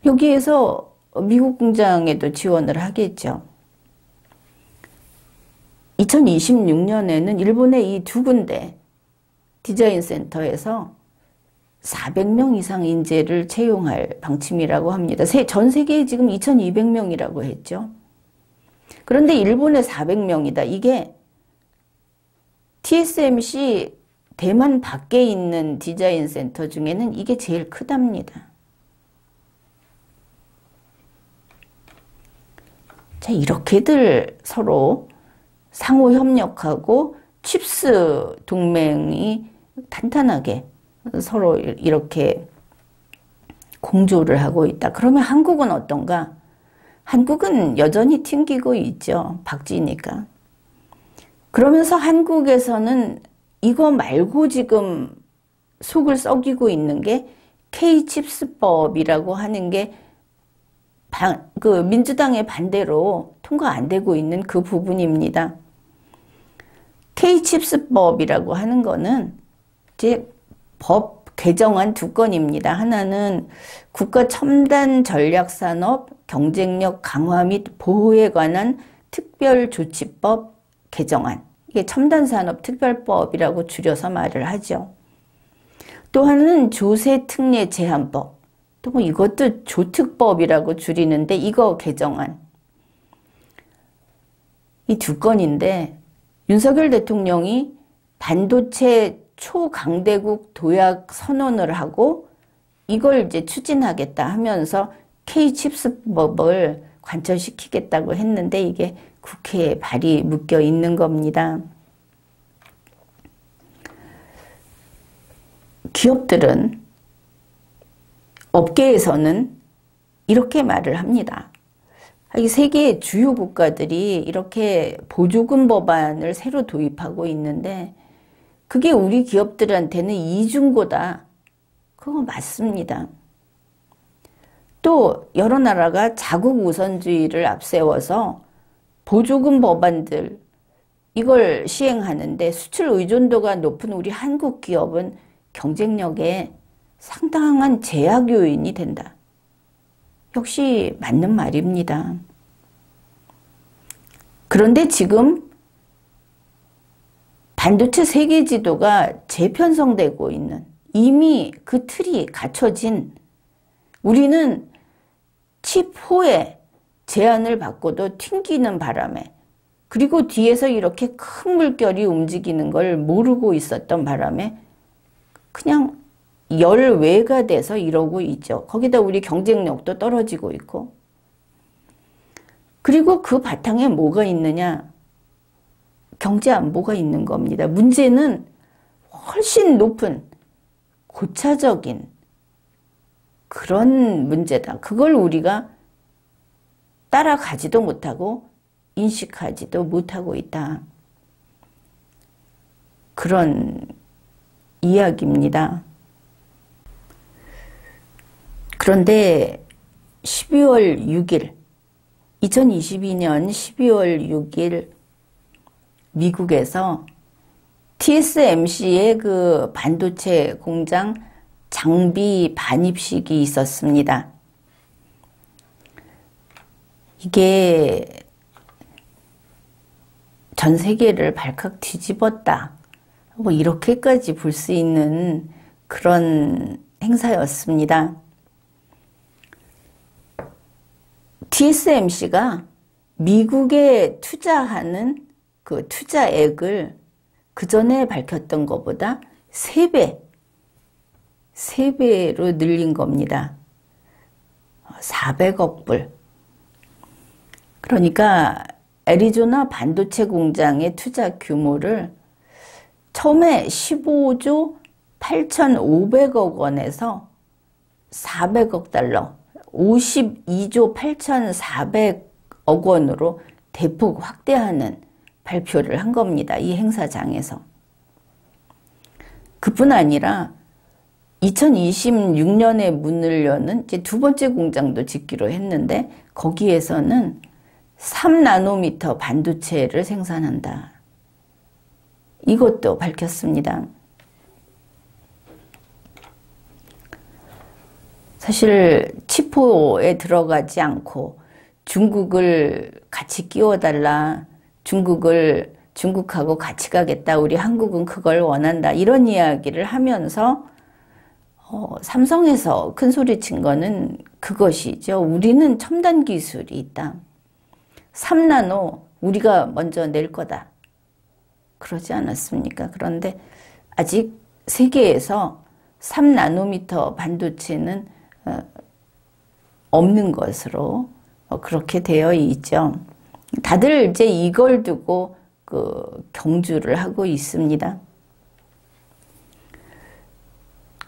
여기에서 미국 공장에도 지원을 하겠죠. 2026년에는 일본의 이 두 군데 디자인 센터에서 400명 이상 인재를 채용할 방침이라고 합니다. 전 세계에 지금 2200명이라고 했죠. 그런데 일본에 400명이다. 이게 TSMC 대만 밖에 있는 디자인 센터 중에는 이게 제일 크답니다. 자, 이렇게들 서로 상호 협력하고 칩스 동맹이 탄탄하게 서로 이렇게 공조를 하고 있다. 그러면 한국은 어떤가? 한국은 여전히 튕기고 있죠. 박쥐니까. 그러면서 한국에서는 이거 말고 지금 속을 썩이고 있는 게 K칩스법이라고 하는 게 민주당의 반대로 통과 안 되고 있는 그 부분입니다. K칩스법이라고 하는 거는 이제 법 개정안 두 건입니다. 하나는 국가 첨단 전략산업 경쟁력 강화 및 보호에 관한 특별조치법 개정안. 이게 첨단산업 특별법이라고 줄여서 말을 하죠. 또 하나는 조세특례 제한법. 또 뭐 이것도 조특법이라고 줄이는데 이거 개정안. 이 두 건인데 윤석열 대통령이 반도체 초강대국 도약 선언을 하고 이걸 이제 추진하겠다 하면서 K칩스법을 관철시키겠다고 했는데 이게 국회에 발이 묶여 있는 겁니다. 기업들은, 업계에서는 이렇게 말을 합니다. 이 세계 주요 국가들이 이렇게 보조금 법안을 새로 도입하고 있는데 그게 우리 기업들한테는 이중고다. 그거 맞습니다. 또 여러 나라가 자국 우선주의를 앞세워서 보조금 법안들 이걸 시행하는데 수출 의존도가 높은 우리 한국 기업은 경쟁력에 상당한 제약 요인이 된다. 역시 맞는 말입니다. 그런데 지금 반도체 세계 지도가 재편성되고 있는, 이미 그 틀이 갖춰진, 우리는 칩4에 제한을 받고도 튕기는 바람에, 그리고 뒤에서 이렇게 큰 물결이 움직이는 걸 모르고 있었던 바람에 그냥 열외가 돼서 이러고 있죠. 거기다 우리 경쟁력도 떨어지고 있고. 그리고 그 바탕에 뭐가 있느냐? 경제 안보가 있는 겁니다. 문제는 훨씬 높은 고차적인 그런 문제다. 그걸 우리가 따라가지도 못하고 인식하지도 못하고 있다. 그런 이야기입니다. 그런데 12월 6일, 2022년 12월 6일 미국에서 TSMC의 그 반도체 공장 장비 반입식이 있었습니다. 이게 전 세계를 발칵 뒤집었다. 뭐 이렇게까지 볼 수 있는 그런 행사였습니다. TSMC가 미국에 투자하는 그 투자액을 그 전에 밝혔던 것보다 3배로 늘린 겁니다. 400억 불. 그러니까 애리조나 반도체 공장의 투자 규모를 처음에 15조 8,500억 원에서 400억 달러, 52조 8,400억 원으로 대폭 확대하는 발표를 한 겁니다. 이 행사장에서. 그뿐 아니라 2026년에 문을 여는 이제 두 번째 공장도 짓기로 했는데 거기에서는 3나노미터 반도체를 생산한다. 이것도 밝혔습니다. 사실 칩4에 들어가지 않고 중국을 같이 끼워달라. 중국하고 같이 가겠다. 우리 한국은 그걸 원한다. 이런 이야기를 하면서 삼성에서 큰 소리 친 거는 그것이죠. 우리는 첨단 기술이 있다. 3나노 우리가 먼저 낼 거다. 그러지 않았습니까? 그런데 아직 세계에서 3나노미터 반도체는 없는 것으로 그렇게 되어 있죠. 다들 이제 이걸 두고 그 경주를 하고 있습니다.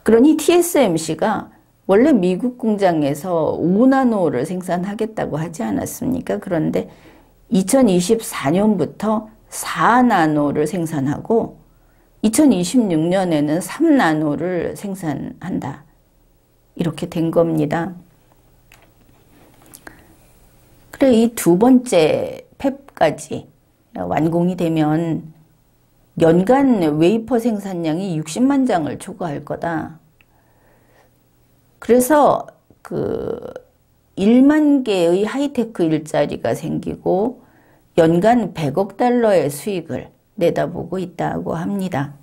그러니 TSMC가 원래 미국 공장에서 5나노를 생산하겠다고 하지 않았습니까? 그런데 2024년부터 4나노를 생산하고 2026년에는 3나노를 생산한다. 이렇게 된 겁니다. 그래, 이 두 번째 팹까지 완공이 되면 연간 웨이퍼 생산량이 60만 장을 초과할 거다. 그래서 그 1만 개의 하이테크 일자리가 생기고 연간 100억 달러의 수익을 내다보고 있다고 합니다.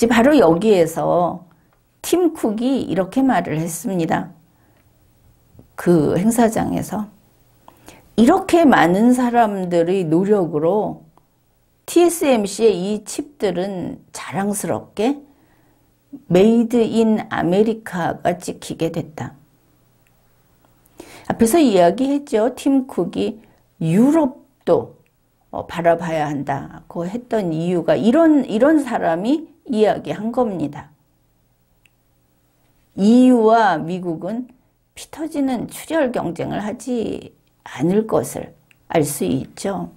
바로 여기에서 팀 쿡이 이렇게 말을 했습니다. 그 행사장에서 이렇게 많은 사람들의 노력으로 TSMC의 이 칩들은 자랑스럽게 메이드 인 아메리카가 찍히게 됐다. 앞에서 이야기했죠. 팀 쿡이 유럽도 바라봐야 한다고 했던 이유가 이런 사람이 이야기한 겁니다. EU와 미국은 피 터지는 출혈 경쟁을 하지 않을 것을 알 수 있죠.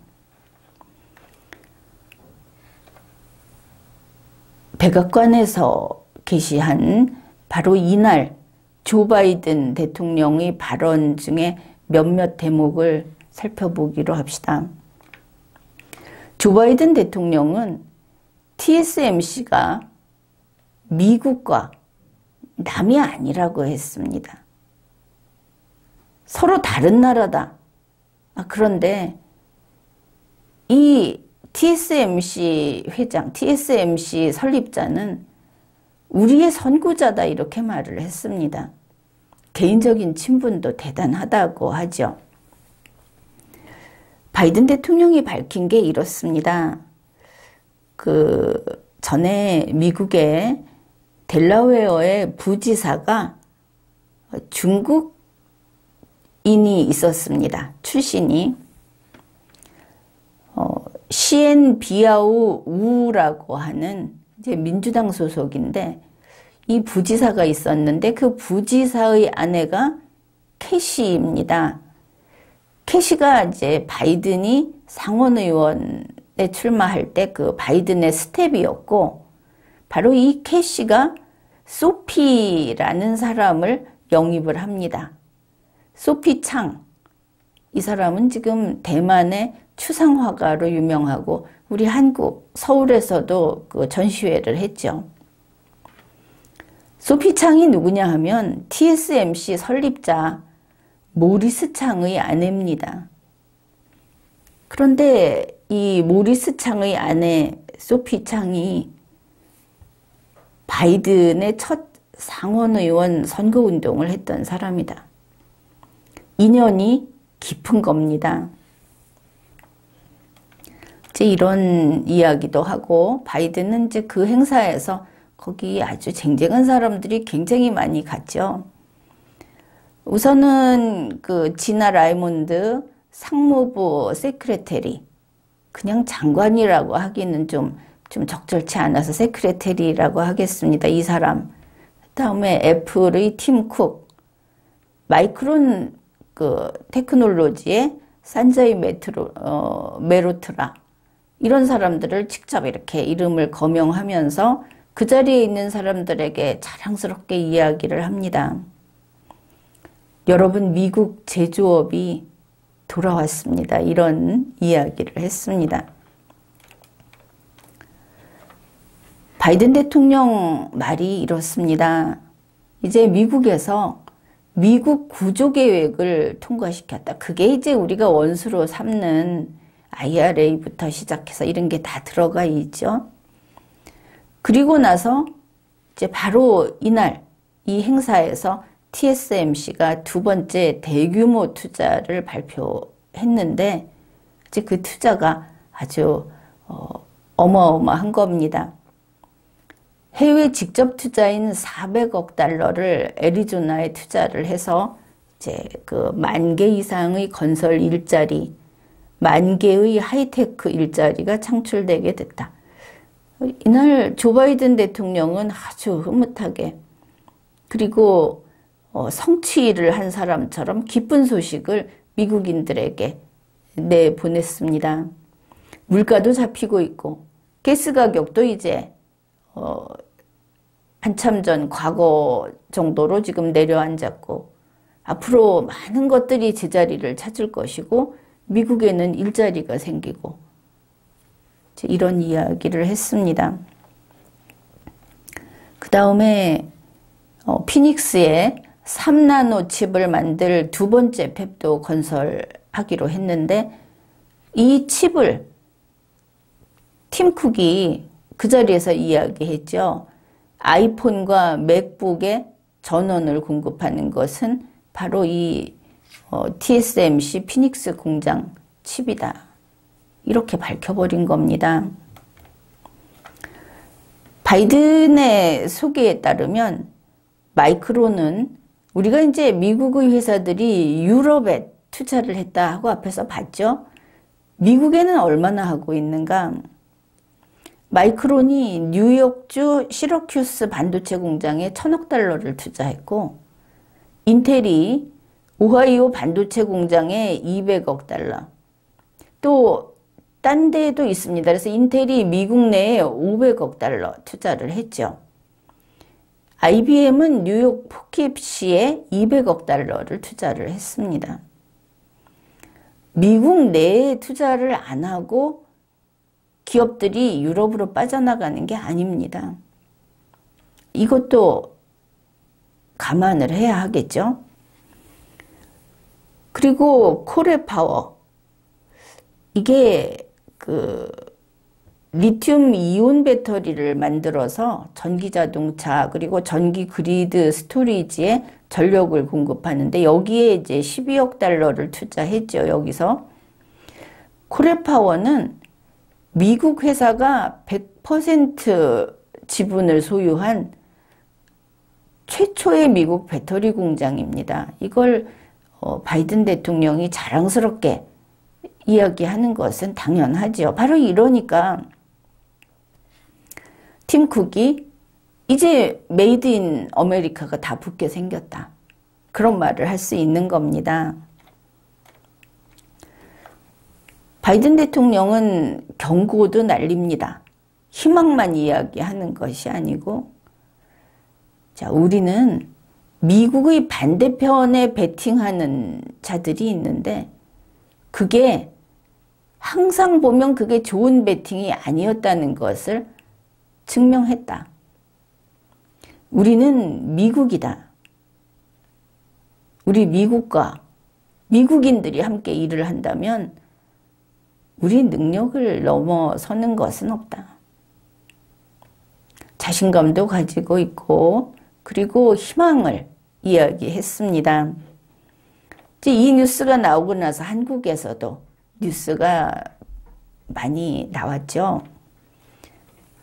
백악관에서 게시한 바로 이날 조 바이든 대통령의 발언 중에 몇몇 대목을 살펴보기로 합시다. 조 바이든 대통령은 TSMC가 미국과 남이 아니라고 했습니다. 서로 다른 나라다. 그런데 이 TSMC 회장, TSMC 설립자는 우리의 선구자다 이렇게 말을 했습니다. 개인적인 친분도 대단하다고 하죠. 바이든 대통령이 밝힌 게 이렇습니다. 전에 미국의 델라웨어의 부지사가 중국인이 있었습니다. 출신이. 시엔 비아오 우라고 하는 이제 민주당 소속인데 이 부지사가 있었는데 그 부지사의 아내가 캐시입니다. 캐시가 이제 바이든이 상원의원에 출마할 때 그 바이든의 스텝이었고 바로 이 캐시가 소피라는 사람을 영입을 합니다. 소피 창. 이 사람은 지금 대만의 추상화가로 유명하고 우리 한국 서울에서도 그 전시회를 했죠. 소피 창이 누구냐 하면 TSMC 설립자 모리스 창의 아내입니다. 그런데 이 모리스 창의 아내 소피 창이 바이든의 첫 상원의원 선거운동을 했던 사람이다. 인연이 깊은 겁니다. 이제 이런 이야기도 하고 바이든은 이제 그 행사에서 거기 아주 쟁쟁한 사람들이 굉장히 많이 갔죠. 우선은 그 지나 라이몬드 상무부 세크레테리, 그냥 장관이라고 하기는 좀 적절치 않아서 세크레테리라고 하겠습니다. 이 사람. 그다음에 애플의 팀 쿡, 마이크론 그 테크놀로지의 산자이 메로트라, 이런 사람들을 직접 이렇게 이름을 거명하면서 그 자리에 있는 사람들에게 자랑스럽게 이야기를 합니다. 여러분, 미국 제조업이 돌아왔습니다. 이런 이야기를 했습니다. 바이든 대통령 말이 이렇습니다. 이제 미국에서 미국 구조계획을 통과시켰다. 그게 이제 우리가 원수로 삼는 IRA부터 시작해서 이런 게 다 들어가 있죠. 그리고 나서 이제 바로 이날 이 행사에서 TSMC가 두 번째 대규모 투자를 발표했는데 이제 그 투자가 아주 어마어마한 겁니다. 해외 직접 투자인 400억 달러를 애리조나에 투자를 해서 이제 그 10,000개 이상의 건설 일자리, 10,000개의 하이테크 일자리가 창출되게 됐다. 이날 조 바이든 대통령은 아주 흐뭇하게, 그리고 성취를 한 사람처럼 기쁜 소식을 미국인들에게 내보냈습니다. 물가도 잡히고 있고 가스 가격도 이제 한참 전 과거 정도로 지금 내려앉았고 앞으로 많은 것들이 제자리를 찾을 것이고 미국에는 일자리가 생기고 이런 이야기를 했습니다. 그 다음에 피닉스에 3나노 칩을 만들 두 번째 팹도 건설하기로 했는데 이 칩을 팀 쿡이 그 자리에서 이야기했죠. 아이폰과 맥북에 전원을 공급하는 것은 바로 이 TSMC 피닉스 공장 칩이다. 이렇게 밝혀버린 겁니다. 바이든의 소개에 따르면 마이크론은 우리가 이제 미국의 회사들이 유럽에 투자를 했다 하고 앞에서 봤죠. 미국에는 얼마나 하고 있는가? 마이크론이 뉴욕주 시러큐스 반도체 공장에 1,000억 달러를 투자했고, 인텔이 오하이오 반도체 공장에 200억 달러, 또 딴 데도 있습니다. 그래서 인텔이 미국 내에 500억 달러 투자를 했죠. IBM은 뉴욕 포키시에 200억 달러를 투자를 했습니다. 미국 내에 투자를 안 하고 기업들이 유럽으로 빠져나가는 게 아닙니다. 이것도 감안을 해야 하겠죠. 그리고 코레파워, 이게 리튬 이온 배터리를 만들어서 전기 자동차 그리고 전기 그리드 스토리지에 전력을 공급하는데 여기에 이제 12억 달러를 투자했죠. 여기서 코레파워는 미국 회사가 100% 지분을 소유한 최초의 미국 배터리 공장입니다. 이걸 바이든 대통령이 자랑스럽게 이야기하는 것은 당연하죠. 바로 이러니까 팀 쿡이 이제 메이드 인 아메리카가 다 붙게 생겼다. 그런 말을 할 수 있는 겁니다. 바이든 대통령은 경고도 날립니다. 희망만 이야기하는 것이 아니고, 자, 우리는 미국의 반대편에 베팅하는 자들이 있는데 그게 항상 보면 그게 좋은 베팅이 아니었다는 것을 증명했다. 우리는 미국이다. 우리 미국과 미국인들이 함께 일을 한다면 우리 능력을 넘어서는 것은 없다. 자신감도 가지고 있고 그리고 희망을 이야기했습니다. 이제 이 뉴스가 나오고 나서 한국에서도 뉴스가 많이 나왔죠.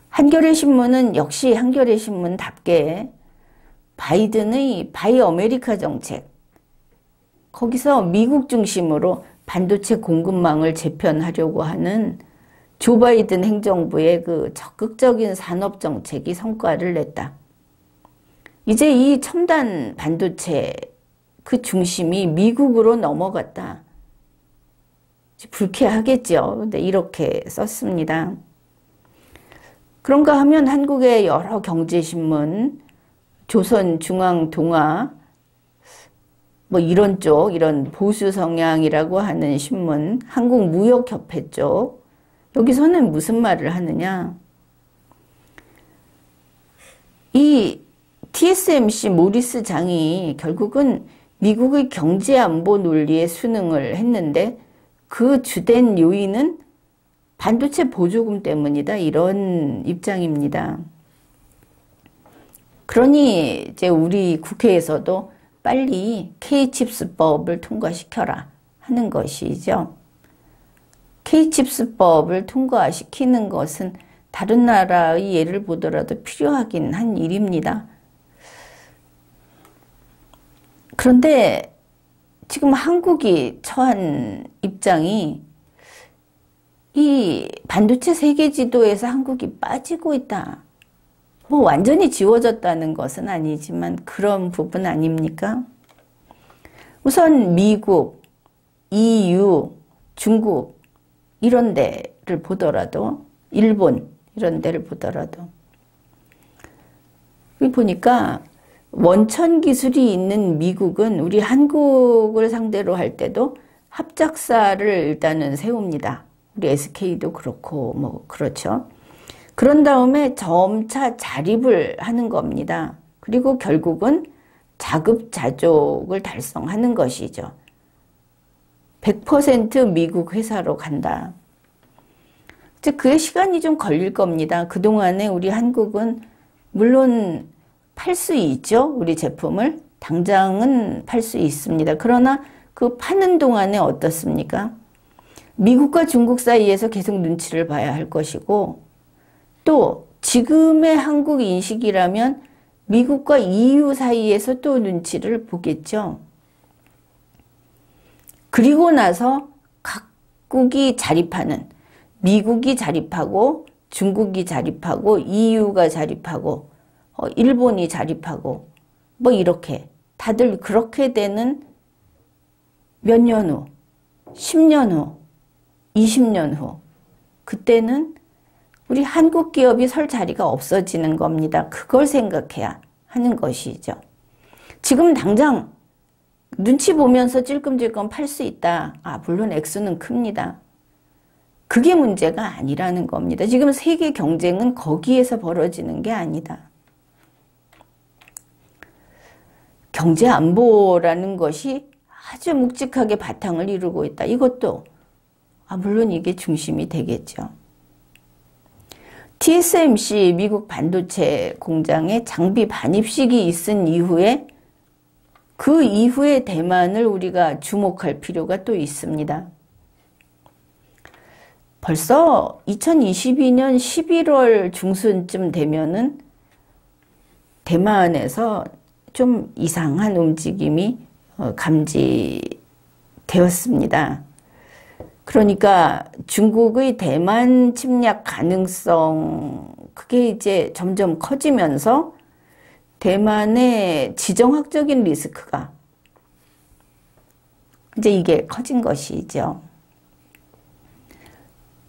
한겨레 신문은 역시 한겨레 신문답게 바이든의 바이 아메리카 정책, 거기서 미국 중심으로 반도체 공급망을 재편하려고 하는 조 바이든 행정부의 그 적극적인 산업 정책이 성과를 냈다. 이제 이 첨단 반도체 그 중심이 미국으로 넘어갔다. 불쾌하겠죠. 근데 이렇게 썼습니다. 그런가 하면 한국의 여러 경제신문, 조선중앙동아, 뭐 이런 쪽, 이런 보수 성향이라고 하는 신문, 한국무역협회 쪽, 여기서는 무슨 말을 하느냐. 이 TSMC 모리스 장이 결국은 미국의 경제안보 논리에 순응을 했는데 그 주된 요인은 반도체 보조금 때문이다. 이런 입장입니다. 그러니 이제 우리 국회에서도 빨리 K-칩스법을 통과시켜라 하는 것이죠. K-칩스법을 통과시키는 것은 다른 나라의 예를 보더라도 필요하긴 한 일입니다. 그런데 지금 한국이 처한 입장이 이 반도체 세계 지도에서 한국이 빠지고 있다. 뭐 완전히 지워졌다는 것은 아니지만 그런 부분 아닙니까? 우선 미국, EU, 중국 이런 데를 보더라도 일본 이런 데를 보더라도 여기 보니까 원천 기술이 있는 미국은 우리 한국을 상대로 할 때도 합작사를 일단은 세웁니다. 우리 SK도 그렇고 뭐 그렇죠. 그런 다음에 점차 자립을 하는 겁니다. 그리고 결국은 자급자족을 달성하는 것이죠. 100% 미국 회사로 간다. 이제 그의 시간이 좀 걸릴 겁니다. 그동안에 우리 한국은 물론 팔 수 있죠. 우리 제품을. 당장은 팔 수 있습니다. 그러나 그 파는 동안에 어떻습니까? 미국과 중국 사이에서 계속 눈치를 봐야 할 것이고 또 지금의 한국 인식이라면 미국과 EU 사이에서 또 눈치를 보겠죠. 그리고 나서 각국이 자립하는, 미국이 자립하고 중국이 자립하고 EU가 자립하고 일본이 자립하고 뭐 이렇게 다들 그렇게 되는 몇 년 후, 10년 후, 20년 후, 그때는 우리 한국 기업이 설 자리가 없어지는 겁니다. 그걸 생각해야 하는 것이죠. 지금 당장 눈치 보면서 찔끔찔끔 팔 수 있다. 물론 액수는 큽니다. 그게 문제가 아니라는 겁니다. 지금 세계 경쟁은 거기에서 벌어지는 게 아니다. 경제 안보라는 것이 아주 묵직하게 바탕을 이루고 있다. 이것도 물론 이게 중심이 되겠죠. TSMC 미국 반도체 공장에 장비 반입식이 있은 이후에 그 이후에 대만을 우리가 주목할 필요가 또 있습니다. 벌써 2022년 11월 중순쯤 되면은 대만에서 좀 이상한 움직임이 감지되었습니다. 그러니까 중국의 대만 침략 가능성, 그게 이제 점점 커지면서 대만의 지정학적인 리스크가 이제 이게 커진 것이죠.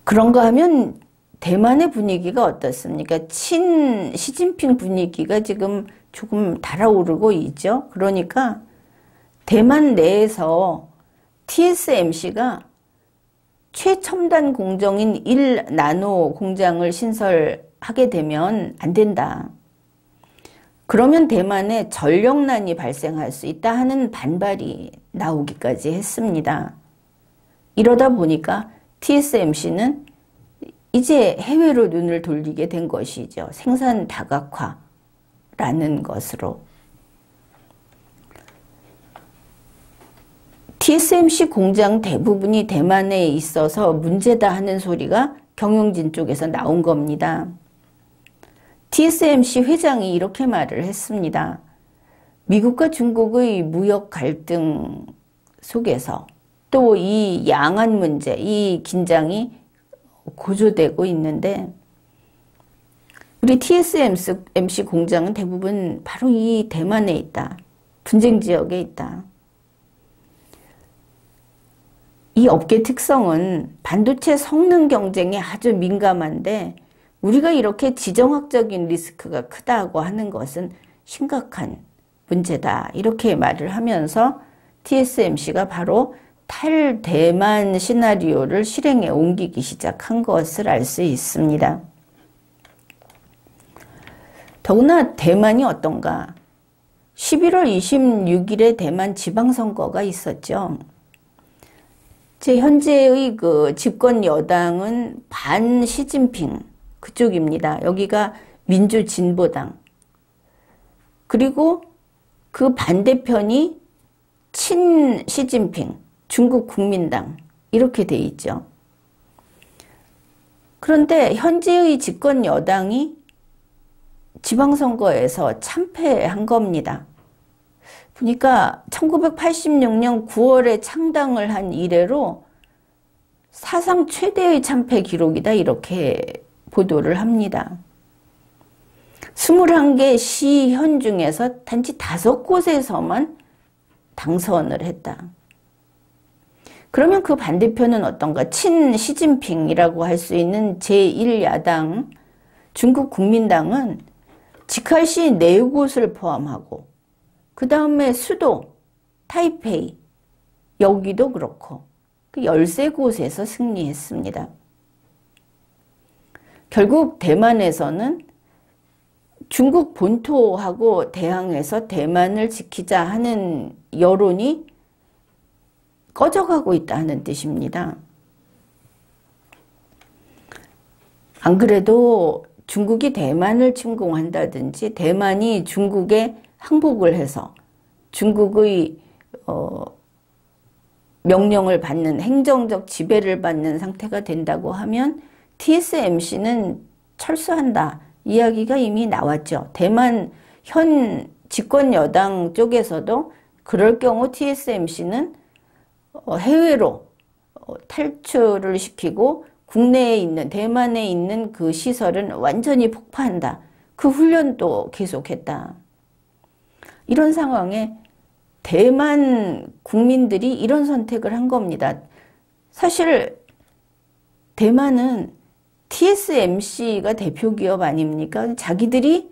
그런가 하면 대만의 분위기가 어떻습니까? 친 시진핑 분위기가 지금 조금 달아오르고 있죠. 그러니까 대만 내에서 TSMC가 최첨단 공정인 1나노 공장을 신설하게 되면 안 된다. 그러면 대만에 전력난이 발생할 수 있다 하는 반발이 나오기까지 했습니다. 이러다 보니까 TSMC는 이제 해외로 눈을 돌리게 된 것이죠. 생산 다각화라는 것으로. TSMC 공장 대부분이 대만에 있어서 문제다 하는 소리가 경영진 쪽에서 나온 겁니다. TSMC 회장이 이렇게 말을 했습니다. 미국과 중국의 무역 갈등 속에서 또 이 양안 문제, 이 긴장이 고조되고 있는데 우리 TSMC 공장은 대부분 바로 이 대만에 있다. 분쟁 지역에 있다. 이 업계 특성은 반도체 성능 경쟁에 아주 민감한데 우리가 이렇게 지정학적인 리스크가 크다고 하는 것은 심각한 문제다. 이렇게 말을 하면서 TSMC가 바로 탈대만 시나리오를 실행에 옮기기 시작한 것을 알 수 있습니다. 더구나 대만이 어떤가? 11월 26일에 대만 지방선거가 있었죠. 현재의 그 집권 여당은 반 시진핑 그쪽입니다. 여기가 민주진보당. 그리고 그 반대편이 친 시진핑, 중국 국민당 이렇게 돼 있죠. 그런데 현재의 집권 여당이 지방선거에서 참패한 겁니다. 보니까 1986년 9월에 창당을 한 이래로 사상 최대의 참패 기록이다 이렇게 보도를 합니다. 21개 시현 중에서 단지 5곳에서만 당선을 했다. 그러면 그 반대편은 어떤가? 친 시진핑이라고 할 수 있는 제1야당 중국 국민당은 직할시 4곳을 포함하고 그 다음에 수도 타이페이 여기도 그렇고 그 13곳에서 승리했습니다. 결국 대만에서는 중국 본토하고 대항해서 대만을 지키자 하는 여론이 꺼져가고 있다는 뜻입니다. 안 그래도 중국이 대만을 침공한다든지 대만이 중국에 항복을 해서 중국의 명령을 받는 행정적 지배를 받는 상태가 된다고 하면 TSMC는 철수한다. 이야기가 이미 나왔죠. 대만 현 집권 여당 쪽에서도 그럴 경우 TSMC는 해외로 탈출을 시키고 국내에 있는 대만에 있는 그 시설은 완전히 폭파한다. 그 훈련도 계속했다. 이런 상황에 대만 국민들이 이런 선택을 한 겁니다. 사실 대만은 TSMC가 대표 기업 아닙니까? 자기들이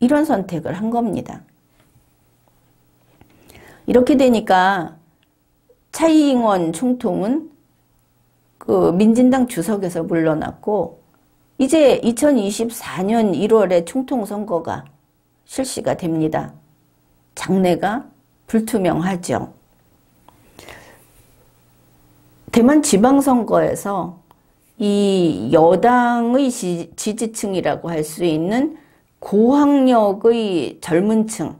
이런 선택을 한 겁니다. 이렇게 되니까 차이잉원 총통은 그 민진당 주석에서 물러났고 이제 2024년 1월에 총통 선거가 실시가 됩니다. 장래가 불투명하죠. 대만 지방선거에서 이 여당의 지지층이라고 할 수 있는 고학력의 젊은 층,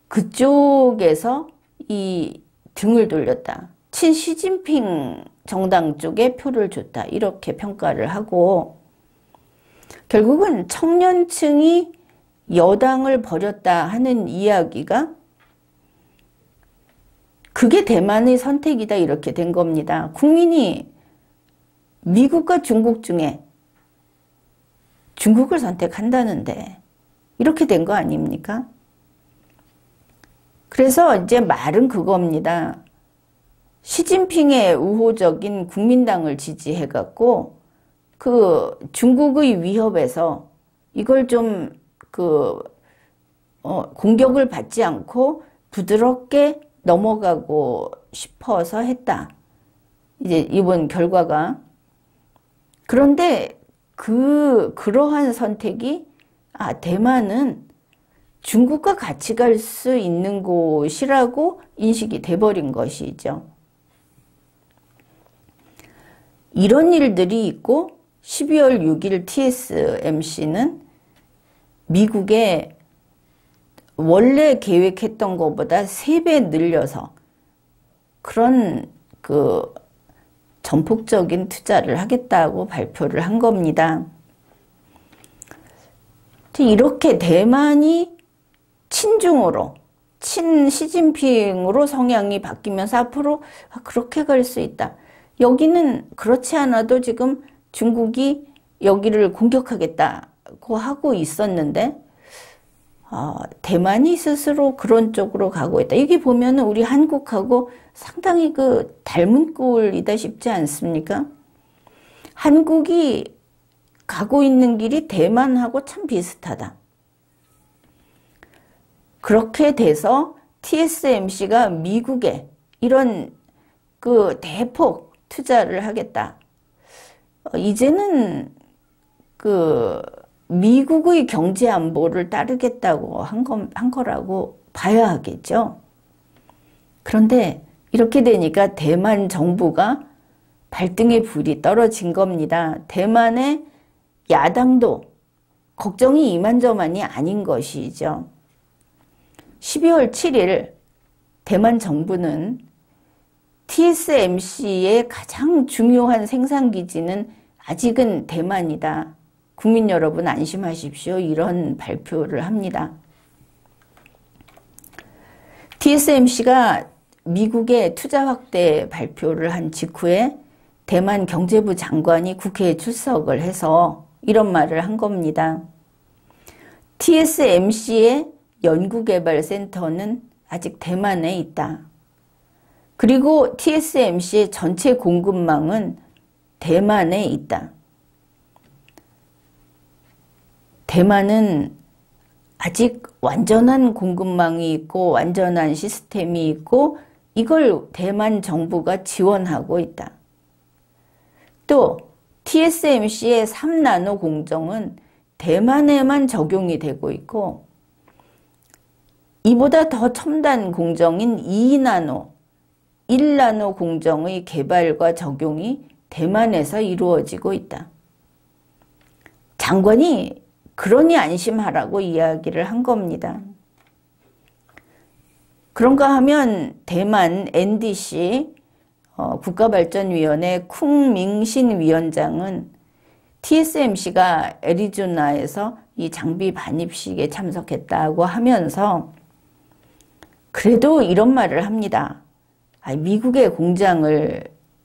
그쪽에서 이 등을 돌렸다. 친시진핑 정당 쪽에 표를 줬다. 이렇게 평가를 하고 결국은 청년층이 여당을 버렸다 하는 이야기가 그게 대만의 선택이다 이렇게 된 겁니다. 국민이 미국과 중국 중에 중국을 선택한다는데 이렇게 된 거 아닙니까? 그래서 이제 말은 그겁니다. 시진핑의 우호적인 국민당을 지지해갖고 그 중국의 위협에서 이걸 좀 공격을 받지 않고 부드럽게 넘어가고 싶어서 했다. 이제 이번 결과가. 그런데 그러한 선택이 대만은 중국과 같이 갈 수 있는 곳이라고 인식이 돼버린 것이죠. 이런 일들이 있고 12월 6일 TSMC는 미국에 원래 계획했던 것보다 3배 늘려서 그런 전폭적인 투자를 하겠다고 발표를 한 겁니다. 이렇게 대만이 친중으로, 친시진핑으로 성향이 바뀌면서 앞으로 그렇게 갈 수 있다. 여기는 그렇지 않아도 지금 중국이 여기를 공격하겠다고 하고 있었는데 대만이 스스로 그런 쪽으로 가고 있다. 이게 보면 우리 한국하고 상당히 닮은 꼴이다 싶지 않습니까? 한국이 가고 있는 길이 대만하고 참 비슷하다. 그렇게 돼서 TSMC가 미국에 이런 대폭 투자를 하겠다. 이제는 미국의 경제 안보를 따르겠다고 한 거라고 봐야 하겠죠. 그런데 이렇게 되니까 대만 정부가 발등에 불이 떨어진 겁니다. 대만의 야당도 걱정이 이만저만이 아닌 것이죠. 12월 7일 대만 정부는 TSMC의 가장 중요한 생산기지는 아직은 대만이다. 국민 여러분 안심하십시오. 이런 발표를 합니다. TSMC가 미국의 투자 확대 발표를 한 직후에 대만 경제부 장관이 국회에 출석을 해서 이런 말을 한 겁니다. TSMC의 연구개발센터는 아직 대만에 있다. 그리고 TSMC의 전체 공급망은 대만에 있다. 대만은 아직 완전한 공급망이 있고 완전한 시스템이 있고 이걸 대만 정부가 지원하고 있다. 또 TSMC의 3나노 공정은 대만에만 적용이 되고 있고 이보다 더 첨단 공정인 2나노, 1나노 공정의 개발과 적용이 대만에서 이루어지고 있다. 장관이 그러니 안심하라고 이야기를 한 겁니다. 그런가 하면 대만 NDC 국가발전위원회 쿵밍신 위원장은 TSMC가 애리조나에서 이 장비 반입식에 참석했다고 하면서 그래도 이런 말을 합니다. 미국의 공장을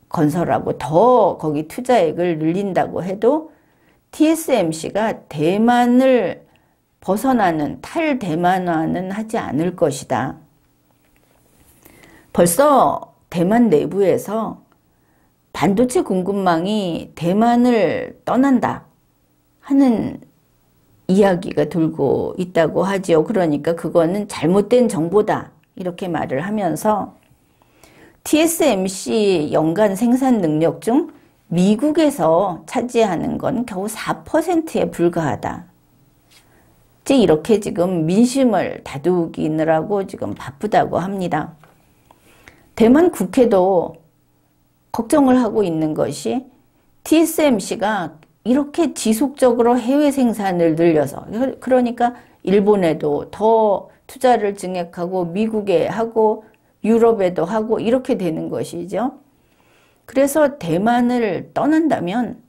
건설하고 더 거기 투자액을 늘린다고 해도 TSMC가 대만을 벗어나는 탈대만화는 하지 않을 것이다. 벌써 대만 내부에서 반도체 공급망이 대만을 떠난다 하는 이야기가 돌고 있다고 하지요. 그러니까 그거는 잘못된 정보다 이렇게 말을 하면서 TSMC 연간 생산 능력 중 미국에서 차지하는 건 겨우 4%에 불과하다. 이렇게 지금 민심을 다독이느라고 지금 바쁘다고 합니다. 대만 국회도 걱정을 하고 있는 것이 TSMC가 이렇게 지속적으로 해외 생산을 늘려서, 그러니까 일본에도 더 투자를 증액하고 미국에 하고 유럽에도 하고 이렇게 되는 것이죠. 그래서 대만을 떠난다면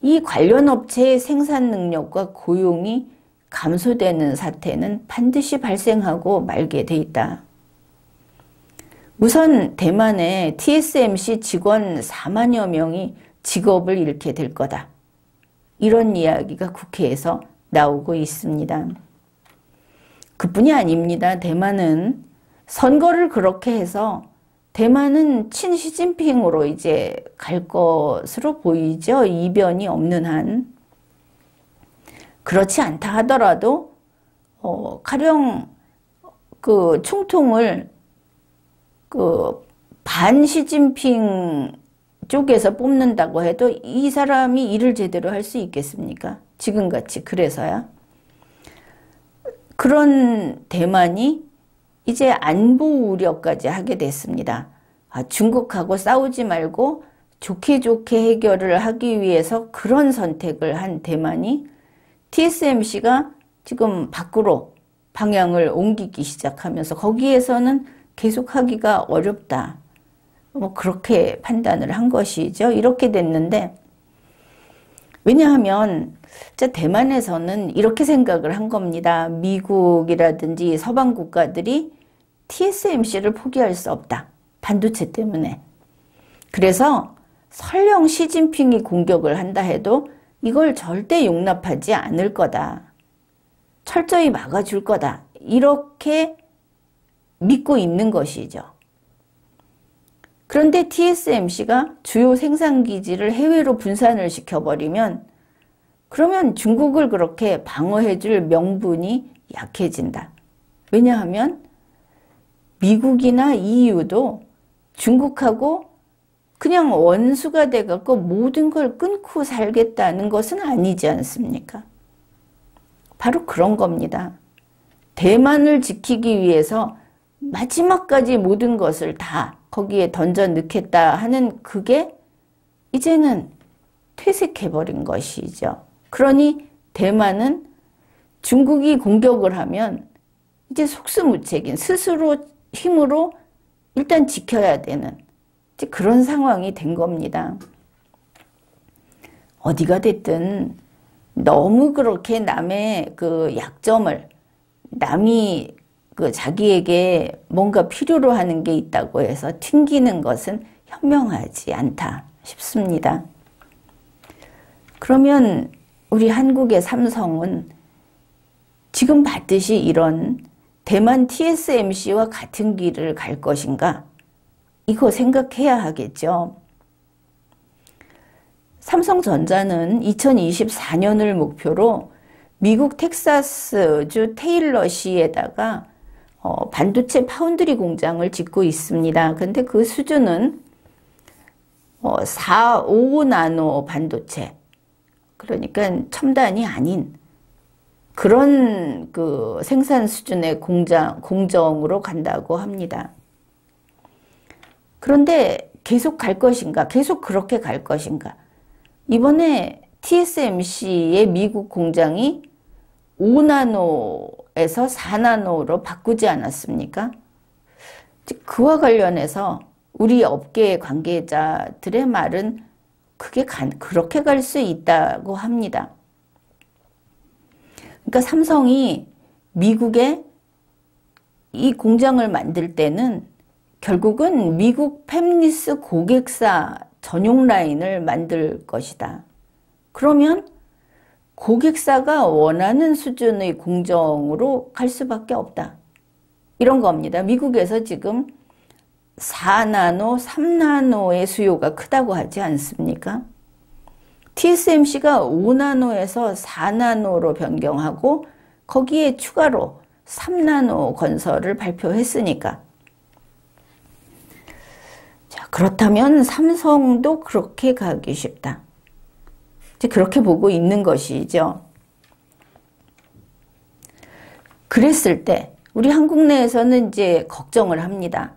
이 관련 업체의 생산 능력과 고용이 감소되는 사태는 반드시 발생하고 말게 돼 있다. 우선 대만의 TSMC 직원 4만여 명이 직업을 잃게 될 거다. 이런 이야기가 국회에서 나오고 있습니다. 그뿐이 아닙니다. 대만은 선거를 그렇게 해서 대만은 친시진핑으로 이제 갈 것으로 보이죠. 이변이 없는 한. 그렇지 않다 하더라도 가령 그 총통을 그 반시진핑 쪽에서 뽑는다고 해도 이 사람이 일을 제대로 할 수 있겠습니까? 지금같이. 그래서야. 그런 대만이 이제 안보 우려까지 하게 됐습니다. 중국하고 싸우지 말고 좋게 해결을 하기 위해서 그런 선택을 한 대만이 TSMC가 지금 밖으로 방향을 옮기기 시작하면서 거기에서는 계속하기가 어렵다. 그렇게 판단을 한 것이죠. 이렇게 됐는데, 왜냐하면 대만에서는 이렇게 생각을 한 겁니다. 미국이라든지 서방 국가들이 TSMC를 포기할 수 없다. 반도체 때문에. 그래서 설령 시진핑이 공격을 한다 해도 이걸 절대 용납하지 않을 거다. 철저히 막아줄 거다. 이렇게 믿고 있는 것이죠. 그런데 TSMC가 주요 생산기지를 해외로 분산을 시켜버리면 그러면 중국을 그렇게 방어해줄 명분이 약해진다. 왜냐하면 미국이나 EU도 중국하고 그냥 원수가 돼갖고 모든 걸 끊고 살겠다는 것은 아니지 않습니까? 바로 그런 겁니다. 대만을 지키기 위해서 마지막까지 모든 것을 다 거기에 던져 넣겠다 하는 그게 이제는 퇴색해버린 것이죠. 그러니 대만은 중국이 공격을 하면 이제 속수무책인 스스로 힘으로 일단 지켜야 되는 그런 상황이 된 겁니다. 어디가 됐든 너무 그렇게 남의 그 약점을 남이 그 자기에게 뭔가 필요로 하는 게 있다고 해서 튕기는 것은 현명하지 않다 싶습니다. 그러면 우리 한국의 삼성은 지금 봤듯이 이런 대만 TSMC와 같은 길을 갈 것인가? 이거 생각해야 하겠죠. 삼성전자는 2024년을 목표로 미국 텍사스주 테일러시에다가 반도체 파운드리 공장을 짓고 있습니다. 근데 그 수준은 4, 5나노 반도체, 그러니까 첨단이 아닌 그런 그 생산 수준의 공정으로 간다고 합니다. 그런데 계속 갈 것인가? 계속 그렇게 갈 것인가? 이번에 TSMC의 미국 공장이 5나노에서 4나노로 바꾸지 않았습니까? 그와 관련해서 우리 업계 관계자들의 말은 그렇게 갈 수 있다고 합니다. 그러니까 삼성이 미국에 이 공장을 만들 때는 결국은 미국 팹리스 고객사 전용 라인을 만들 것이다. 그러면 고객사가 원하는 수준의 공정으로 갈 수밖에 없다. 이런 겁니다. 미국에서 지금 4나노, 3나노의 수요가 크다고 하지 않습니까? TSMC가 5나노에서 4나노로 변경하고 거기에 추가로 3나노 건설을 발표했으니까. 자, 그렇다면 삼성도 그렇게 가기 쉽다. 이제 그렇게 보고 있는 것이죠. 그랬을 때 우리 한국 내에서는 이제 걱정을 합니다.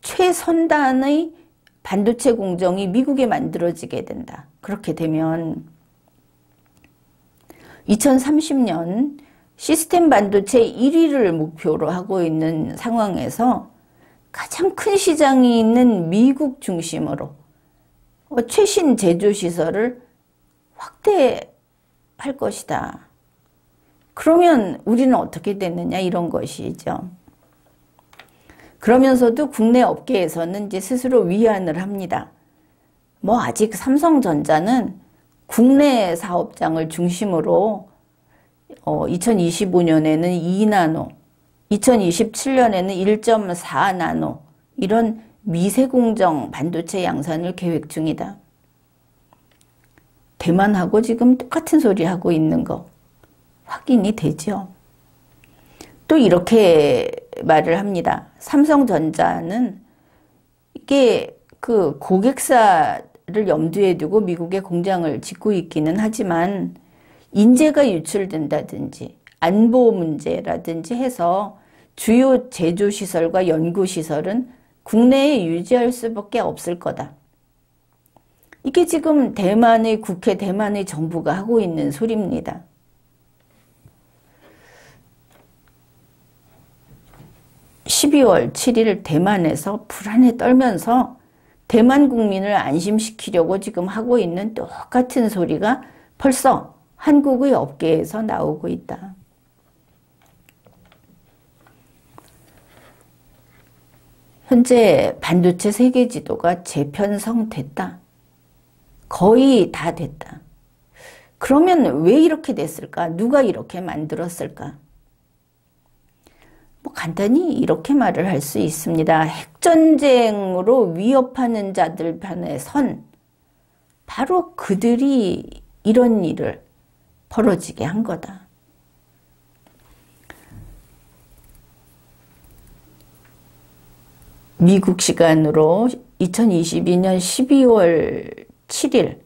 최선단의 반도체 공정이 미국에 만들어지게 된다. 그렇게 되면 2030년 시스템 반도체 1위를 목표로 하고 있는 상황에서 가장 큰 시장이 있는 미국 중심으로 최신 제조시설을 확대할 것이다. 그러면 우리는 어떻게 됐느냐 이런 것이죠. 그러면서도 국내 업계에서는 이제 스스로 위안을 합니다. 뭐 아직 삼성전자는 국내 사업장을 중심으로 2025년에는 2나노, 2027년에는 1.4나노 이런 미세공정 반도체 양산을 계획 중이다. 대만하고 지금 똑같은 소리 하고 있는 거 확인이 되죠. 또 이렇게 말을 합니다. 삼성전자는 이게 그 고객사를 염두에 두고 미국에 공장을 짓고 있기는 하지만 인재가 유출된다든지 안보 문제라든지 해서 주요 제조시설과 연구시설은 국내에 유지할 수밖에 없을 거다. 이게 지금 대만의 국회, 대만의 정부가 하고 있는 소리입니다. 12월 7일 대만에서 불안에 떨면서 대만 국민을 안심시키려고 지금 하고 있는 똑같은 소리가 벌써 한국의 업계에서 나오고 있다. 현재 반도체 세계 지도가 재편성됐다. 거의 다 됐다. 그러면 왜 이렇게 됐을까? 누가 이렇게 만들었을까? 뭐 간단히 이렇게 말을 할 수 있습니다. 핵전쟁으로 위협하는 자들 편에 선 바로 그들이 이런 일을 벌어지게 한 거다. 미국 시간으로 2022년 12월 7일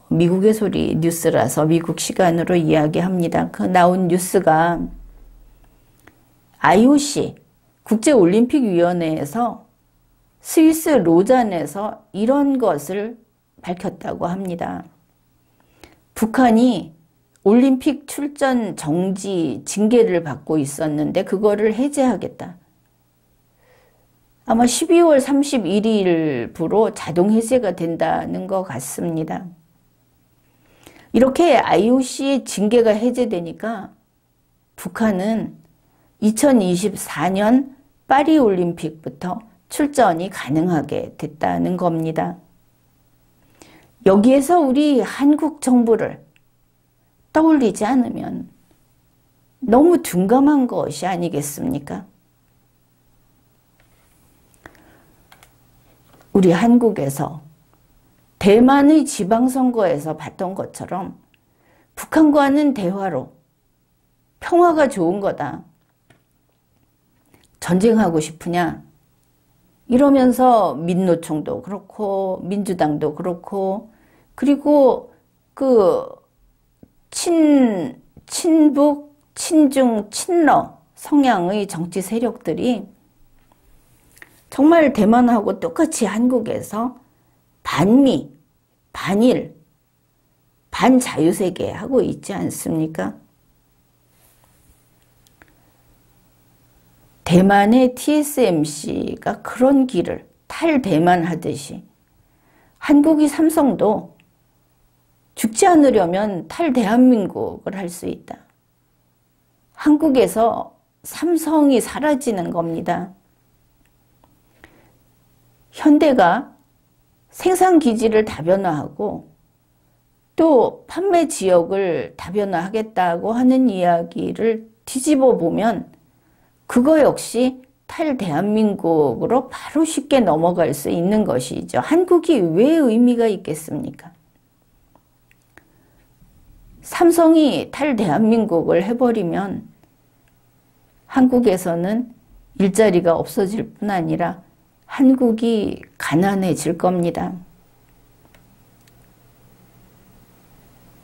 미국의 소리 뉴스라서 미국 시간으로 이야기합니다. 그 나온 뉴스가 IOC 국제올림픽위원회에서 스위스 로잔에서 이런 것을 밝혔다고 합니다. 북한이 올림픽 출전 정지 징계를 받고 있었는데 그거를 해제하겠다. 아마 12월 31일부로 자동 해제가 된다는 것 같습니다. 이렇게 IOC의 징계가 해제되니까 북한은 2024년 파리올림픽부터 출전이 가능하게 됐다는 겁니다. 여기에서 우리 한국 정부를 떠올리지 않으면 너무 둔감한 것이 아니겠습니까? 우리 한국에서 대만의 지방선거에서 봤던 것처럼 북한과는 대화로 평화가 좋은 거다. 전쟁하고 싶으냐? 이러면서 민노총도 그렇고 민주당도 그렇고 그리고 그 친북, 친중, 친러 성향의 정치 세력들이 정말 대만하고 똑같이 한국에서 반미, 반일, 반자유세계 하고 있지 않습니까? 대만의 TSMC가 그런 길을 탈대만 하듯이 한국이 삼성도 죽지 않으려면 탈대한민국을 할 수 있다. 한국에서 삼성이 사라지는 겁니다. 현대가 생산기지를 다변화하고 또 판매 지역을 다변화하겠다고 하는 이야기를 뒤집어 보면 그거 역시 탈대한민국으로 바로 쉽게 넘어갈 수 있는 것이죠. 한국이 왜 의미가 있겠습니까? 삼성이 탈대한민국을 해버리면 한국에서는 일자리가 없어질 뿐 아니라 한국이 가난해질 겁니다.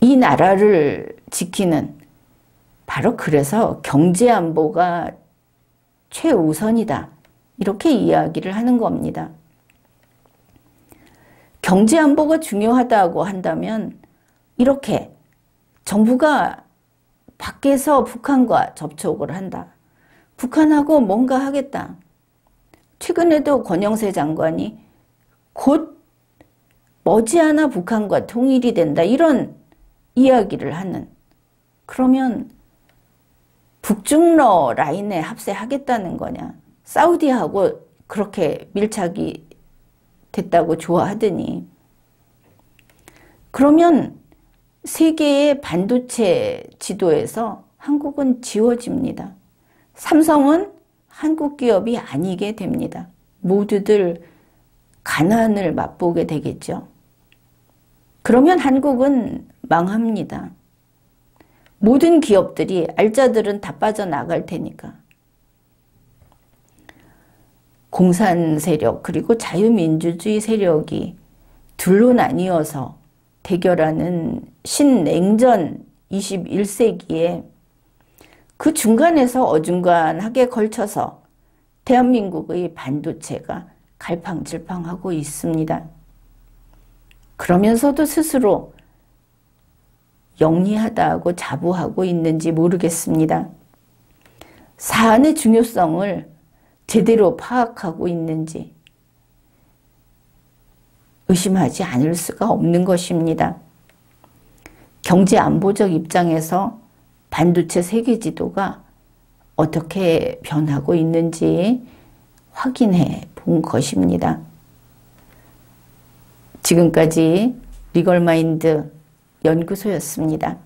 이 나라를 지키는, 바로 그래서 경제안보가 최우선이다. 이렇게 이야기를 하는 겁니다. 경제안보가 중요하다고 한다면 이렇게 정부가 밖에서 북한과 접촉을 한다. 북한하고 뭔가 하겠다. 최근에도 권영세 장관이 곧 머지않아 북한과 통일이 된다. 이런 이야기를 하는. 그러면 북중러 라인에 합세하겠다는 거냐. 사우디하고 그렇게 밀착이 됐다고 좋아하더니. 그러면 세계의 반도체 지도에서 한국은 지워집니다. 삼성은 한국 기업이 아니게 됩니다. 모두들 가난을 맛보게 되겠죠. 그러면 한국은 망합니다. 모든 기업들이, 알짜들은 다 빠져나갈 테니까. 공산 세력 그리고 자유민주주의 세력이 둘로 나뉘어서 대결하는 신냉전 21세기에 그 중간에서 어중간하게 걸쳐서 대한민국의 반도체가 갈팡질팡하고 있습니다. 그러면서도 스스로 영리하다고 자부하고 있는지 모르겠습니다. 사안의 중요성을 제대로 파악하고 있는지 의심하지 않을 수가 없는 것입니다. 경제 안보적 입장에서 반도체 세계 지도가 어떻게 변하고 있는지 확인해 본 것입니다. 지금까지 리걸마인드 연구소였습니다.